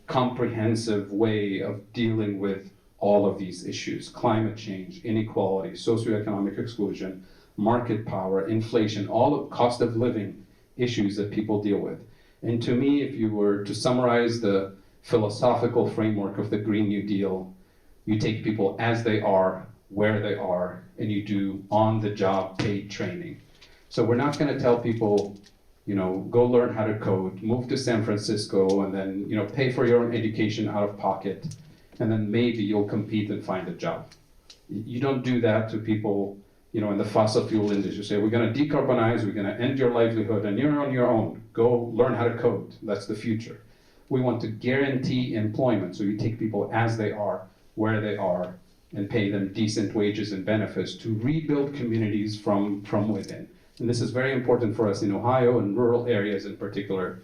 comprehensive way of dealing with all of these issues: climate change, inequality, socioeconomic exclusion, market power, inflation, all of cost of living issues that people deal with. And to me, if you were to summarize the philosophical framework of the Green New Deal, you take people as they are, where they are, and you do on-the-job paid training. So we're not going to tell people, go learn how to code, move to San Francisco, and then pay for your own education out of pocket, and then maybe you'll compete and find a job. You don't do that to people in the fossil fuel industry. You say, we're going to decarbonize, we're going to end your livelihood, and you're on your own. Go learn how to code. That's the future. We want to guarantee employment, so you take people as they are, where they are, and pay them decent wages and benefits to rebuild communities from within. And this is very important for us in Ohio and rural areas in particular,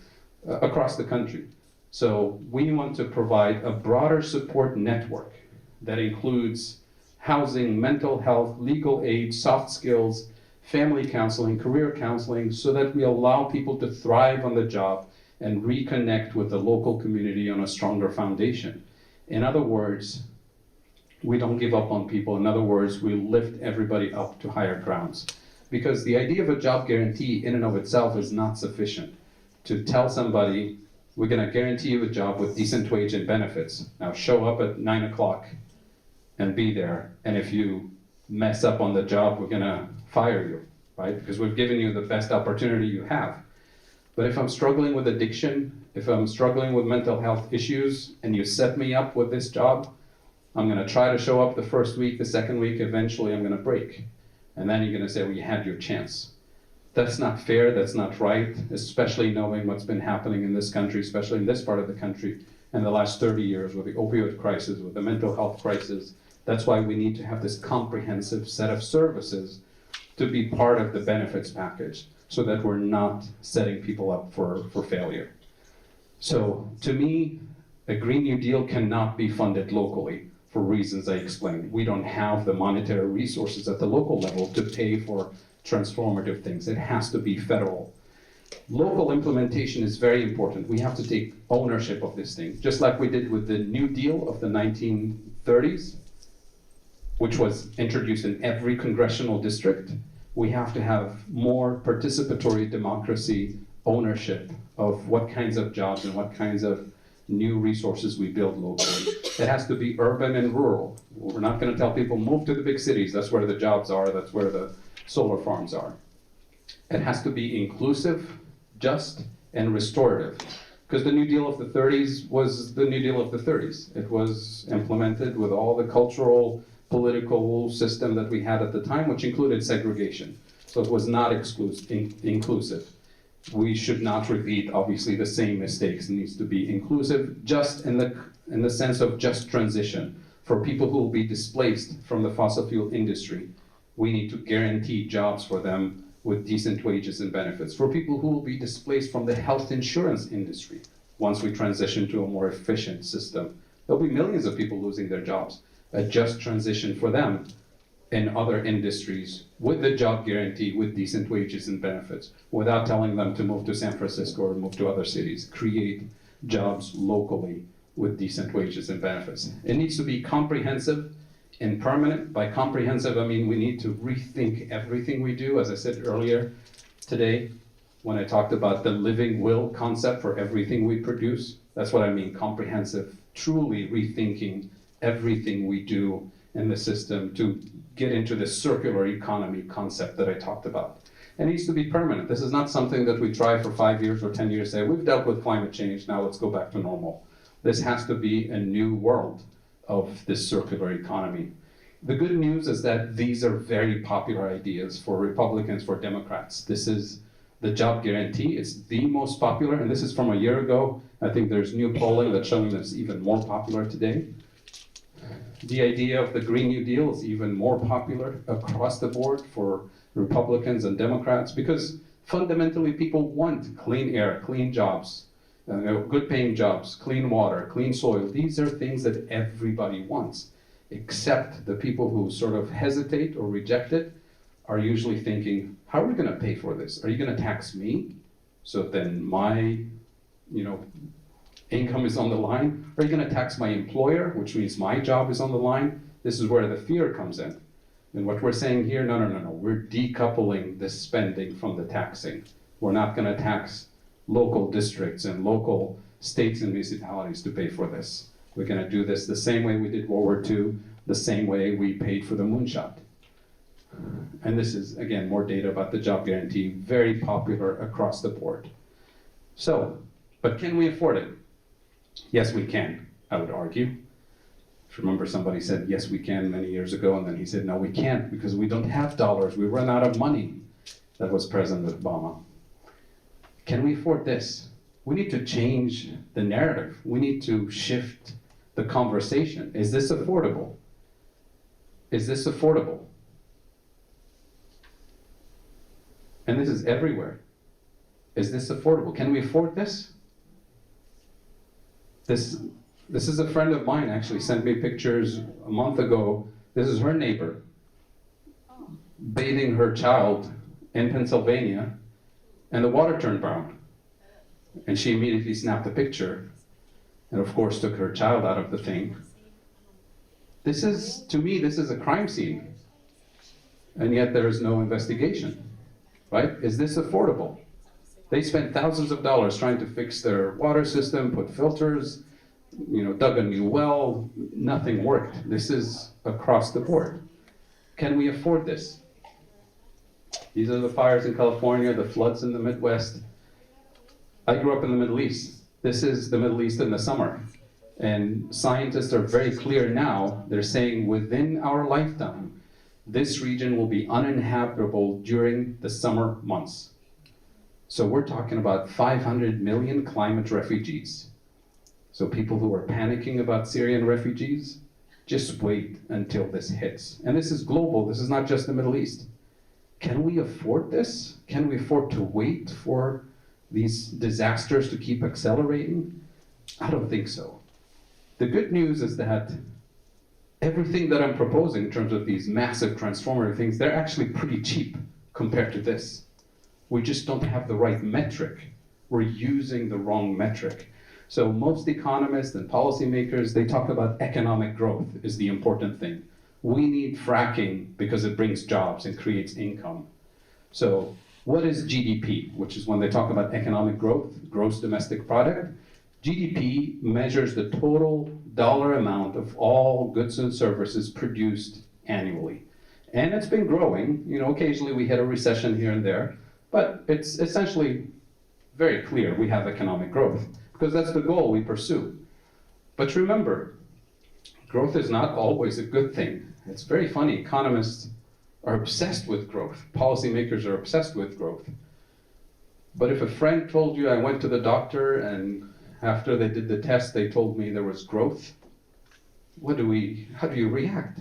across the country. So we want to provide a broader support network that includes housing, mental health, legal aid, soft skills, family counseling, career counseling, so that we allow people to thrive on the job and reconnect with the local community on a stronger foundation. In other words, we don't give up on people. In other words, we lift everybody up to higher grounds. Because the idea of a job guarantee in and of itself is not sufficient. To tell somebody, we're going to guarantee you a job with decent wage and benefits. Now show up at 9 o'clock and be there. And if you mess up on the job, we're going to fire you, right? Because we've given you the best opportunity you have. But if I'm struggling with addiction, if I'm struggling with mental health issues, and you set me up with this job, I'm going to try to show up the first week, the second week, eventually I'm going to break. And then you're going to say, well, you had your chance. That's not fair, that's not right, especially knowing what's been happening in this country, especially in this part of the country, in the last 30 years with the opioid crisis, with the mental health crisis. That's why we need to have this comprehensive set of services to be part of the benefits package, so that we're not setting people up for failure. So to me, a Green New Deal cannot be funded locally for reasons I explained. We don't have the monetary resources at the local level to pay for transformative things. It has to be federal. Local implementation is very important. We have to take ownership of this thing, just like we did with the New Deal of the 1930s, which was introduced in every congressional district. We have to have more participatory democracy ownership of what kinds of jobs and what kinds of new resources we build locally. It has to be urban and rural. We're not going to tell people move to the big cities, that's where the jobs are, that's where the solar farms are. It has to be inclusive, just, and restorative. Because the New Deal of the 30s was the New Deal of the 30s. It was implemented with all the cultural, political system that we had at the time, which included segregation. So it was not inclusive. We should not repeat, obviously, the same mistakes. It needs to be inclusive, just in the sense of just transition. For people who will be displaced from the fossil fuel industry, we need to guarantee jobs for them with decent wages and benefits. For people who will be displaced from the health insurance industry, once we transition to a more efficient system, there'll be millions of people losing their jobs. A just transition for them in other industries with the job guarantee, with decent wages and benefits, without telling them to move to San Francisco or move to other cities. Create jobs locally with decent wages and benefits. It needs to be comprehensive and permanent. By comprehensive, I mean we need to rethink everything we do. As I said earlier today, when I talked about the living will concept for everything we produce, that's what I mean, comprehensive, truly rethinking everything we do in the system to get into the circular economy concept that I talked about. It needs to be permanent. This is not something that we try for 5 years or 10 years, say, we've dealt with climate change, now let's go back to normal. This has to be a new world of this circular economy. The good news is that these are very popular ideas for Republicans, for Democrats. This is the job guarantee. It's the most popular, and this is from a year ago. I think there's new polling that's showing that it's even more popular today. The idea of the Green New Deal is even more popular across the board for Republicans and Democrats, because fundamentally people want clean air, clean jobs, good paying jobs, clean water, clean soil. These are things that everybody wants, except the people who sort of hesitate or reject it are usually thinking, how are we going to pay for this? Are you going to tax me? So then my, income is on the line. Are you going to tax my employer, which means my job is on the line? This is where the fear comes in. And what we're saying here, no. We're decoupling the spending from the taxing. We're not going to tax local districts and local states and municipalities to pay for this. We're going to do this the same way we did World War II, the same way we paid for the moonshot. And this is, again, more data about the job guarantee, very popular across the board. So, but can we afford it? Yes, we can, I would argue. Remember, somebody said, yes, we can many years ago, and then he said, no, we can't, because we don't have dollars. We run out of money. That was President Obama. Can we afford this? We need to change the narrative. We need to shift the conversation. Is this affordable? Is this affordable? And this is everywhere. Is this affordable? Can we afford this? This is a friend of mine, actually sent me pictures a month ago. This is her neighbor bathing her child in Pennsylvania, and the water turned brown. And she immediately snapped a picture, and of course took her child out of the thing. This is, to me, this is a crime scene. And yet there is no investigation, right? Is this affordable? They spent thousands of dollars trying to fix their water system, put filters, dug a new well, nothing worked. This is across the board. Can we afford this? These are the fires in California, the floods in the Midwest. I grew up in the Middle East. This is the Middle East in the summer. And scientists are very clear now. They're saying within our lifetime, this region will be uninhabitable during the summer months. So we're talking about 500 million climate refugees. So people who are panicking about Syrian refugees, just wait until this hits. And this is global, this is not just the Middle East. Can we afford this? Can we afford to wait for these disasters to keep accelerating? I don't think so. The good news is that everything that I'm proposing in terms of these massive transformative things, they're actually pretty cheap compared to this. We just don't have the right metric. We're using the wrong metric. So most economists and policymakers, they talk about economic growth is the important thing. We need fracking because it brings jobs and creates income. So what is GDP, which is when they talk about economic growth, gross domestic product? GDP measures the total dollar amount of all goods and services produced annually. And it's been growing. Occasionally we hit a recession here and there, but it's essentially very clear we have economic growth, because that's the goal we pursue. But remember, growth is not always a good thing. It's very funny, economists are obsessed with growth. Policymakers are obsessed with growth. But if a friend told you, I went to the doctor and after they did the test, they told me there was growth, how do you react?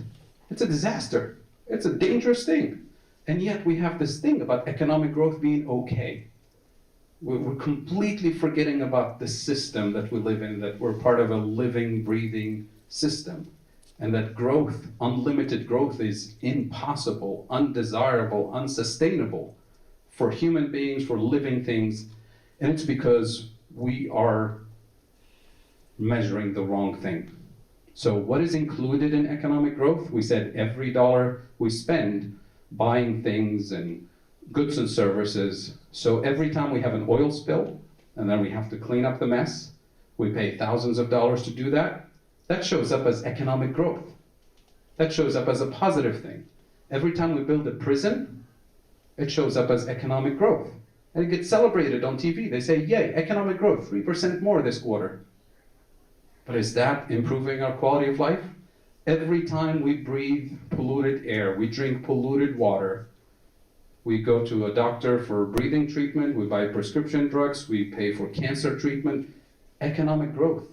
It's a disaster. It's a dangerous thing. And yet we have this thing about economic growth being okay. We're completely forgetting about the system that we live in, that we're part of a living, breathing system. And that growth, unlimited growth, is impossible, undesirable, unsustainable for human beings, for living things. And it's because we are measuring the wrong thing. So what is included in economic growth? We said every dollar we spend buying things and goods and services. So every time we have an oil spill, and then we have to clean up the mess, we pay thousands of dollars to do that. That shows up as economic growth. that shows up as a positive thing. Every time we build a prison, it shows up as economic growth. And it gets celebrated on TV. They say, yay, economic growth, 3% more this quarter. But is that improving our quality of life? Every time we breathe polluted air, we drink polluted water, we go to a doctor for breathing treatment, we buy prescription drugs, we pay for cancer treatment, economic growth.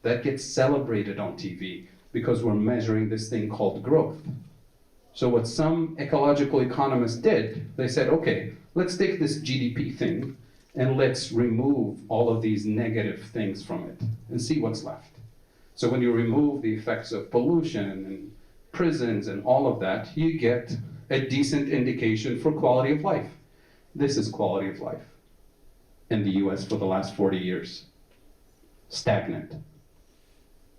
That gets celebrated on TV because we're measuring this thing called growth. So what some ecological economists did, they said, okay, let's take this GDP thing and let's remove all of these negative things from it and see what's left. So when you remove the effects of pollution and prisons and all of that, you get a decent indication for quality of life. This is quality of life in the US for the last 40 years. Stagnant.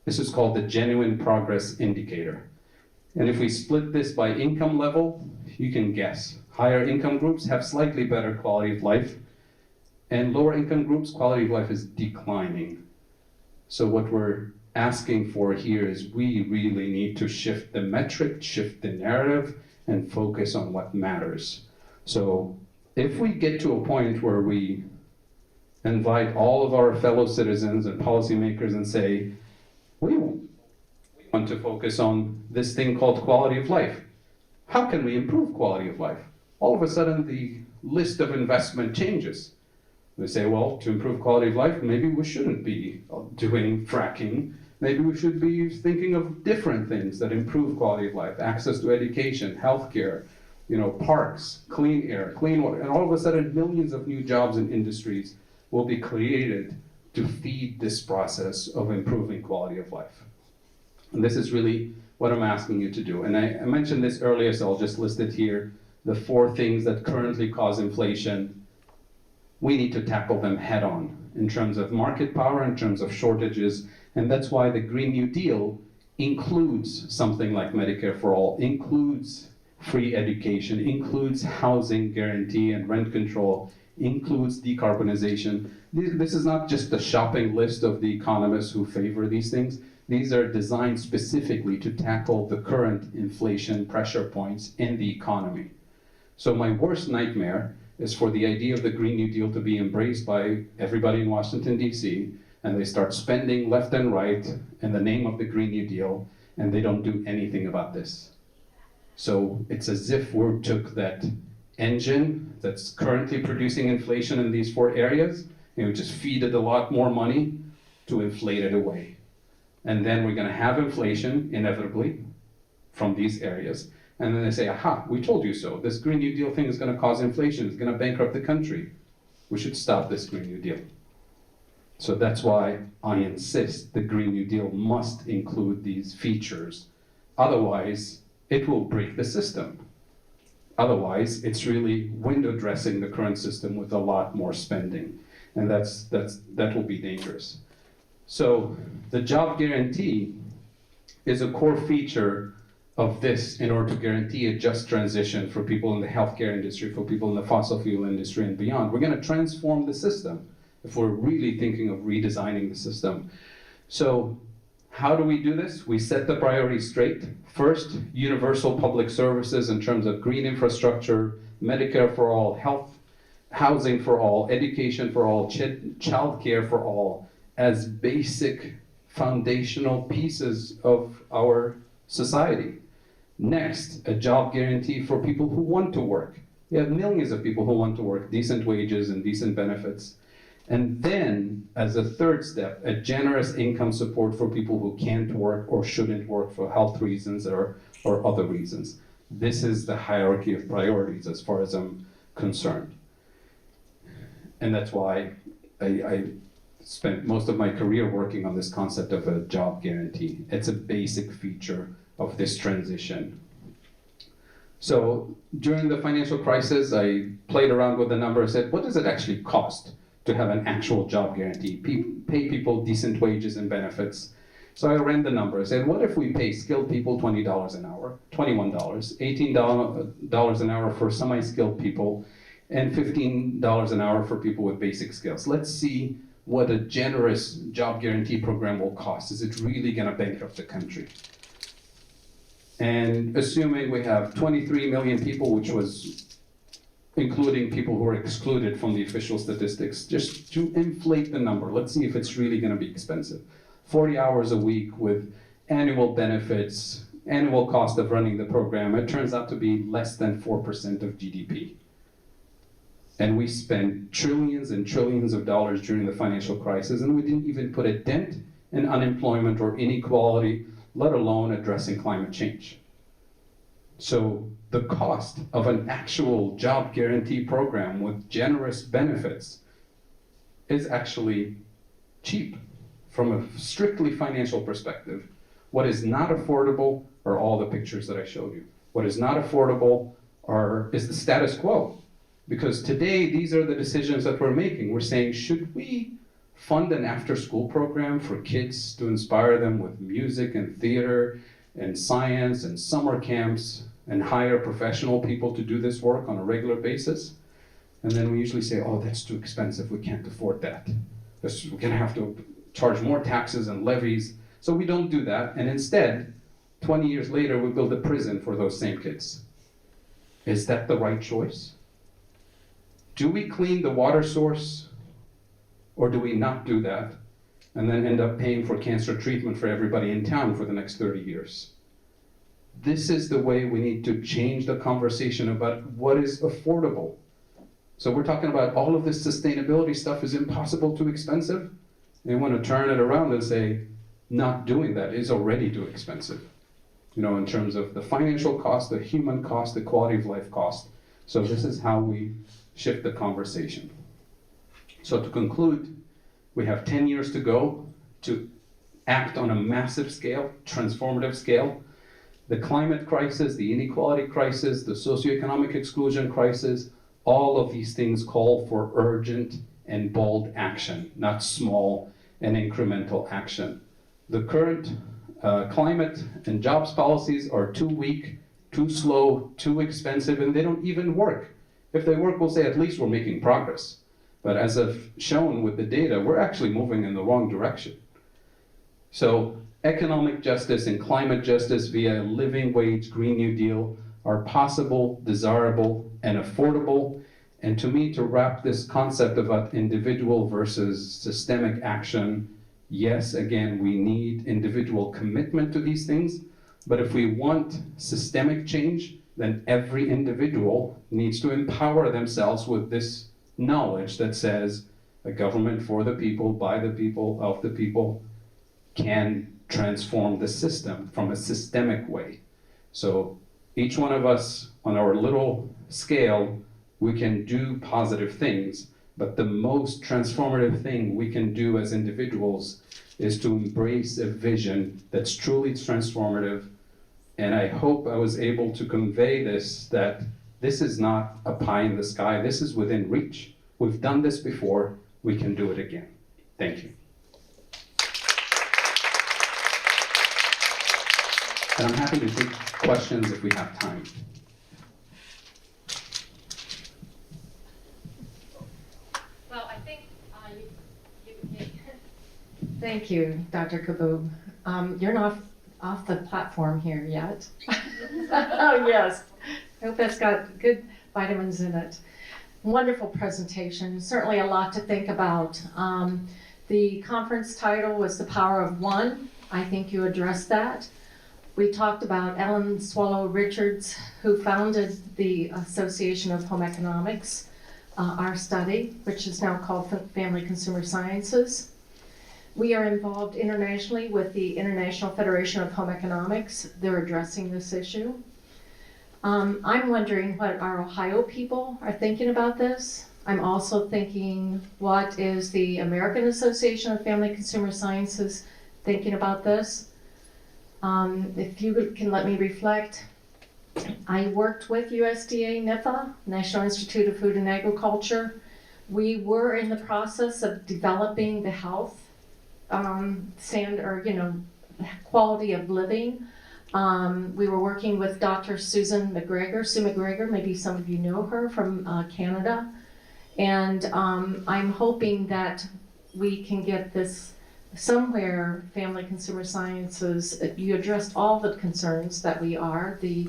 This is called the genuine progress indicator. And if we split this by income level, you can guess. Higher income groups have slightly better quality of life, and lower income groups, quality of life is declining. So what we're asking for here is we really need to shift the metric, shift the narrative, and focus on what matters. So if we get to a point where we invite all of our fellow citizens and policymakers and say, we want to focus on this thing called quality of life. How can we improve quality of life? All of a sudden, the list of investment changes. They say, well, to improve quality of life, maybe we shouldn't be doing fracking. Maybe we should be thinking of different things that improve quality of life, access to education, healthcare, parks, clean air, clean water. And all of a sudden, millions of new jobs and industries will be created to feed this process of improving quality of life. And this is really what I'm asking you to do. And I mentioned this earlier, so I'll just list it here. The 4 things that currently cause inflation, we need to tackle them head on in terms of market power, in terms of shortages. And that's why the Green New Deal includes something like Medicare for All, includes free education, includes housing guarantee and rent control, includes decarbonization. This is not just a shopping list of the economists who favor these things. These are designed specifically to tackle the current inflation pressure points in the economy. So my worst nightmare is for the idea of the Green New Deal to be embraced by everybody in Washington, D.C., and they start spending left and right in the name of the Green New Deal, and they don't do anything about this. So it's as if we took that engine that's currently producing inflation in these 4 areas, and we just feed it a lot more money to inflate it away. And then we're gonna have inflation, inevitably, from these areas. And then they say, aha, we told you so. This Green New Deal thing is gonna cause inflation, it's gonna bankrupt the country. We should stop this Green New Deal. So that's why I insist the Green New Deal must include these features. Otherwise, it will break the system. Otherwise, it's really window dressing the current system with a lot more spending. And that will be dangerous. So the job guarantee is a core feature of this in order to guarantee a just transition for people in the healthcare industry, for people in the fossil fuel industry and beyond. We're going to transform the system if we're really thinking of redesigning the system. So how do we do this? We set the priorities straight. First, universal public services in terms of green infrastructure, Medicare for all, health, housing for all, education for all, childcare for all, as basic foundational pieces of our society. Next, a job guarantee for people who want to work. We have millions of people who want to work, decent wages and decent benefits. And then, as a third step, a generous income support for people who can't work or shouldn't work for health reasons or other reasons. This is the hierarchy of priorities as far as I'm concerned. And that's why I spent most of my career working on this concept of a job guarantee. It's a basic feature of this transition. So during the financial crisis, I played around with the number and said, what does it actually cost to have an actual job guarantee? Pay people decent wages and benefits. So I ran the number. I said, what if we pay skilled people $20 an hour, $21, $18 an hour for semi-skilled people, and $15 an hour for people with basic skills? Let's see what a generous job guarantee program will cost. Is it really going to bankrupt the country? And assuming we have 23 million people, which was including people who are excluded from the official statistics, just to inflate the number, let's see if it's really going to be expensive. 40 hours a week with annual benefits, annual cost of running the program, it turns out to be less than 4% of GDP. And we spent trillions and trillions of dollars during the financial crisis, and we didn't even put a dent in unemployment or inequality, let alone addressing climate change. So the cost of an actual job guarantee program with generous benefits is actually cheap from a strictly financial perspective. What is not affordable are all the pictures that I showed you. What is not affordable is the status quo. Because today, these are the decisions that we're making. We're saying, should we fund an after-school program for kids to inspire them with music and theater and science and summer camps and hire professional people to do this work on a regular basis? And then we usually say, oh, that's too expensive, we can't afford that. We're gonna have to charge more taxes and levies. So we don't do that, and instead, 20 years later, we build a prison for those same kids. Is that the right choice? Do we clean the water source, or do we not do that, and then end up paying for cancer treatment for everybody in town for the next 30 years? This is the way we need to change the conversation about what is affordable. So we're talking about all of this sustainability stuff is impossible too expensive. They want to turn it around and say, not doing that is already too expensive. You know, in terms of the financial cost, the human cost, the quality of life cost. So this is how we shift the conversation. So to conclude, we have 10 years to go to act on a massive scale, transformative scale. The climate crisis, the inequality crisis, the socioeconomic exclusion crisis, all of these things call for urgent and bold action, not small and incremental action. The current climate and jobs policies are too weak, too slow, too expensive, and they don't even work. If they work, we'll say at least we're making progress. But as I've shown with the data, we're actually moving in the wrong direction. So economic justice and climate justice via a living wage Green New Deal are possible, desirable, and affordable. And to me, to wrap this concept about individual versus systemic action, yes, again, we need individual commitment to these things, but if we want systemic change, then every individual needs to empower themselves with this knowledge that says a government for the people, by the people, of the people can transform the system from a systemic way. So each one of us on our little scale, we can do positive things, but the most transformative thing we can do as individuals is to embrace a vision that's truly transformative. And I hope I was able to convey this, that this is not a pie in the sky, this is within reach. We've done this before, we can do it again. Thank you. And I'm happy to take questions if we have time. Well, I think Thank you, Dr. Kaboub. You're not off the platform here yet. Oh, yes. I hope that's got good vitamins in it. Wonderful presentation. Certainly a lot to think about. The conference title was The Power of One. I think you addressed that. We talked about Ellen Swallow Richards, who founded the Association of Home Economics, our study, which is now called Family Consumer Sciences. We are involved internationally with the International Federation of Home Economics. They're addressing this issue. I'm wondering what our Ohio people are thinking about this. I'm also thinking, what is the American Association of Family Consumer Sciences thinking about this? If you can let me reflect, I worked with USDA NIFA, National Institute of Food and Agriculture. We were in the process of developing the health quality of living. We were working with Dr. Sue McGregor, maybe some of you know her from Canada. And I'm hoping that we can get this somewhere, Family Consumer Sciences, you addressed all the concerns that we are, the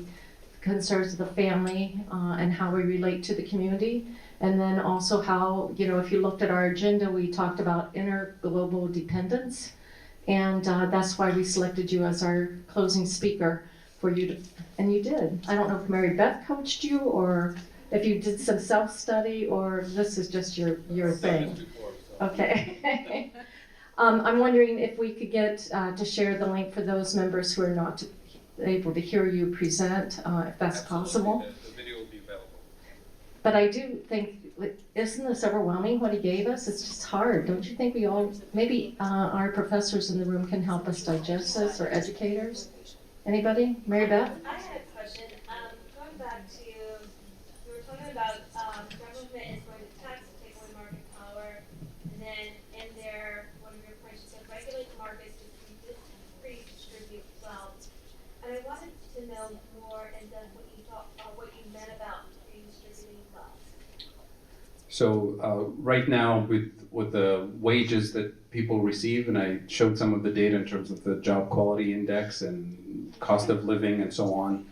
concerns of the family and how we relate to the community. And then also how, if you looked at our agenda, we talked about interglobal dependence. And that's why we selected you as our closing speaker for you to, and you did. I don't know if Mary Beth coached you or if you did some self-study or this is just your thing. Okay. I'm wondering if we could get to share the link for those members who are not able to hear you present, if that's possible. The video will be available. But I do think, isn't this overwhelming what he gave us? It's just hard. Don't you think we all, maybe our professors in the room can help us digest this or educators? Anybody? Mary Beth? I had a question. Going back to, we were talking about government is going to tax to take away market power, and then in there, one of your points, you said regulate the markets to redistribute wealth. And I wanted to know more and then what you meant about redistributing wealth. So right now with the wages that people receive, and I showed some of the data in terms of the job quality index and cost of living and so on,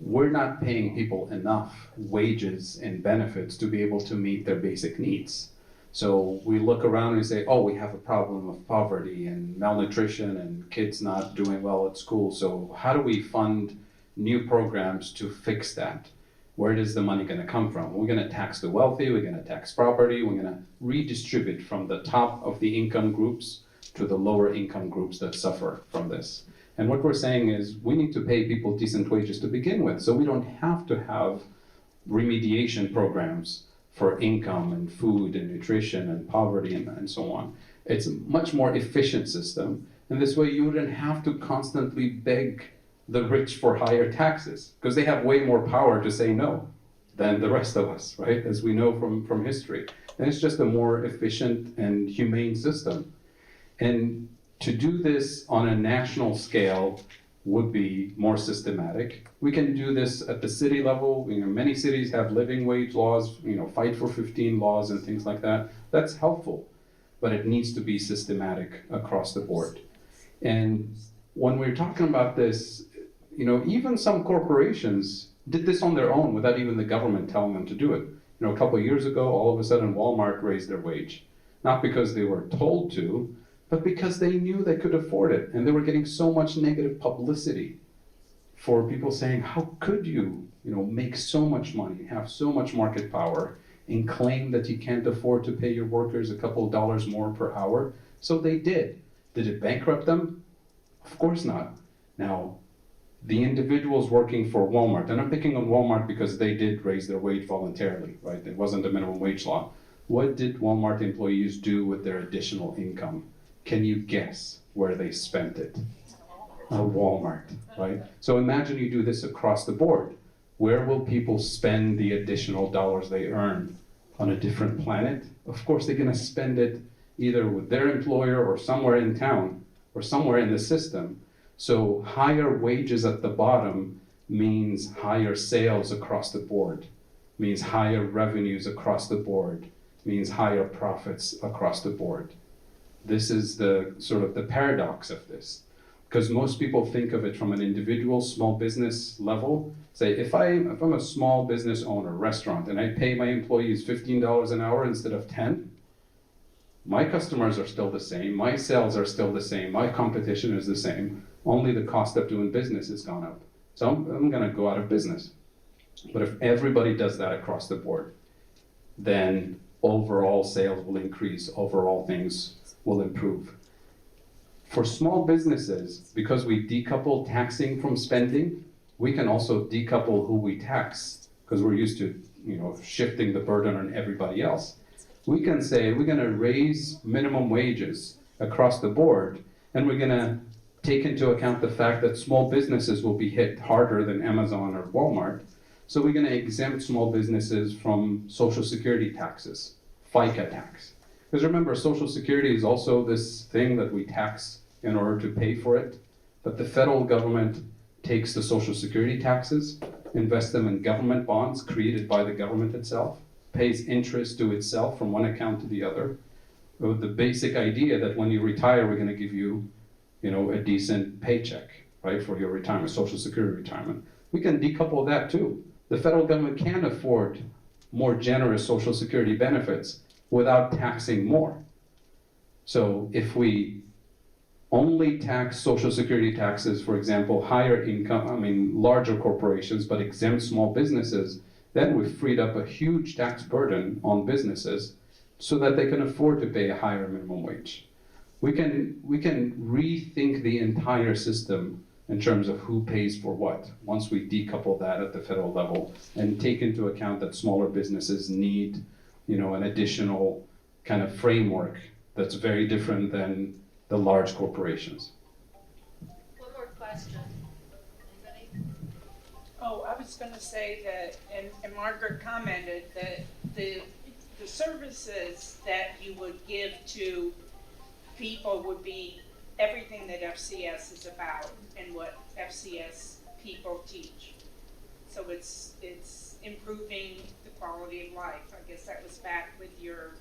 we're not paying people enough wages and benefits to be able to meet their basic needs. So we look around and we say, oh, we have a problem of poverty and malnutrition and kids not doing well at school. So how do we fund new programs to fix that? Where is the money going to come from? We're going to tax the wealthy, we're going to tax property, we're going to redistribute from the top of the income groups to the lower income groups that suffer from this. And what we're saying is we need to pay people decent wages to begin with, so we don't have to have remediation programs for income and food and nutrition and poverty and so on. It's a much more efficient system, and this way you wouldn't have to constantly beg the rich for higher taxes, because they have way more power to say no than the rest of us, right? As we know from history. And it's just a more efficient and humane system. And to do this on a national scale would be more systematic. We can do this at the city level. Many cities have living wage laws, fight for 15 laws and things like that. That's helpful, but it needs to be systematic across the board. And when we're talking about this, even some corporations did this on their own without even the government telling them to do it. A couple of years ago, all of a sudden Walmart raised their wage. Not because they were told to, but because they knew they could afford it. And they were getting so much negative publicity for people saying, how could you, make so much money, have so much market power, and claim that you can't afford to pay your workers a couple of dollars more per hour? So they did. Did it bankrupt them? Of course not. Now, the individuals working for Walmart, and I'm picking on Walmart because they did raise their wage voluntarily, right? It wasn't a minimum wage law. What did Walmart employees do with their additional income? Can you guess where they spent it? Walmart, right? So imagine you do this across the board. Where will people spend the additional dollars they earn? On a different planet? Of course, they're going to spend it either with their employer or somewhere in town or somewhere in the system. So higher wages at the bottom means higher sales across the board, means higher revenues across the board, means higher profits across the board. This is the sort of the paradox of this, because most people think of it from an individual small business level. Say, if I'm a small business owner, restaurant, and I pay my employees $15 an hour instead of 10, my customers are still the same, my sales are still the same, my competition is the same, only the cost of doing business has gone up. So I'm gonna go out of business. But if everybody does that across the board, then overall sales will increase, overall things will improve. For small businesses, because we decouple taxing from spending, we can also decouple who we tax, because we're used to shifting the burden on everybody else. We can say we're going to raise minimum wages across the board, and we're going to take into account the fact that small businesses will be hit harder than Amazon or Walmart. So we're going to exempt small businesses from Social Security taxes, FICA tax. Because remember, Social Security is also this thing that we tax in order to pay for it. But the federal government takes the Social Security taxes, invests them in government bonds created by the government itself, pays interest to itself from one account to the other. the basic idea that when you retire, we're going to give you, a decent paycheck, right, for your retirement, Social Security retirement. We can decouple that too. The federal government can afford more generous Social Security benefits without taxing more. So if we only tax Social Security taxes, for example, higher income, larger corporations, but exempt small businesses, then we've freed up a huge tax burden on businesses so that they can afford to pay a higher minimum wage. We can rethink the entire system in terms of who pays for what, once we decouple that at the federal level and take into account that smaller businesses need, an additional kind of framework that's very different than the large corporations. One more question. Anybody? Oh, I was going to say that, and Margaret commented that the services that you would give to people would be everything that FCS is about and what FCS people teach. So it's improving the quality of life. I guess that was back with your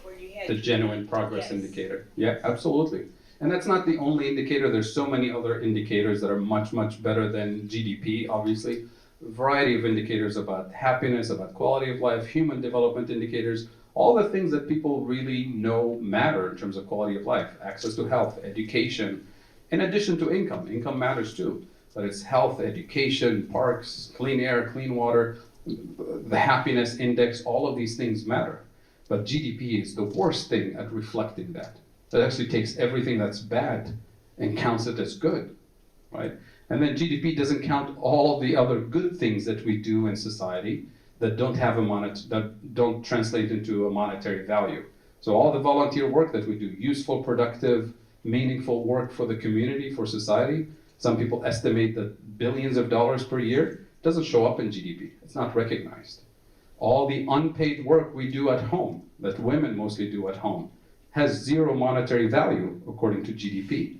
where you had The genuine progress yes. indicator. Yeah, absolutely. And that's not the only indicator. There's so many other indicators that are much, much better than GDP, obviously. A variety of indicators about happiness, about quality of life, human development indicators, all the things that people really know matter in terms of quality of life, access to health, education, in addition to income. Income matters too, but it's health, education, parks, clean air, clean water, the happiness index, all of these things matter. But GDP is the worst thing at reflecting that. It actually takes everything that's bad and counts it as good, right? And then GDP doesn't count all of the other good things that we do in society that don't have that don't translate into a monetary value. So all the volunteer work that we do, useful, productive, meaningful work for the community, for society, some people estimate that billions of dollars per year doesn't show up in GDP. It's not recognized. All the unpaid work we do at home, that women mostly do at home, has zero monetary value according to GDP.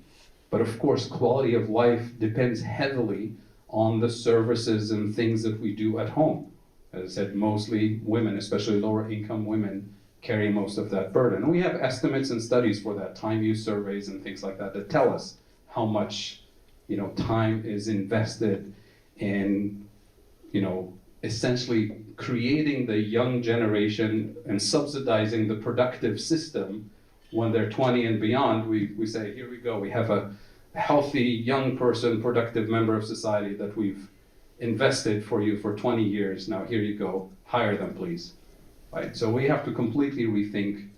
But of course, quality of life depends heavily on the services and things that we do at home. As I said, mostly women, especially lower income women, carry most of that burden. And we have estimates and studies for that, time use surveys and things like that tell us how much time is invested in essentially creating the young generation and subsidizing the productive system. When they're 20 and beyond, we say, here we go, we have a healthy young person, productive member of society that we've invested for you for 20 years. Now here you go, hire them please. Right? So we have to completely rethink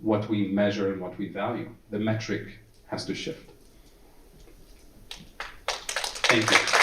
what we measure and what we value. The metric has to shift. Thank you.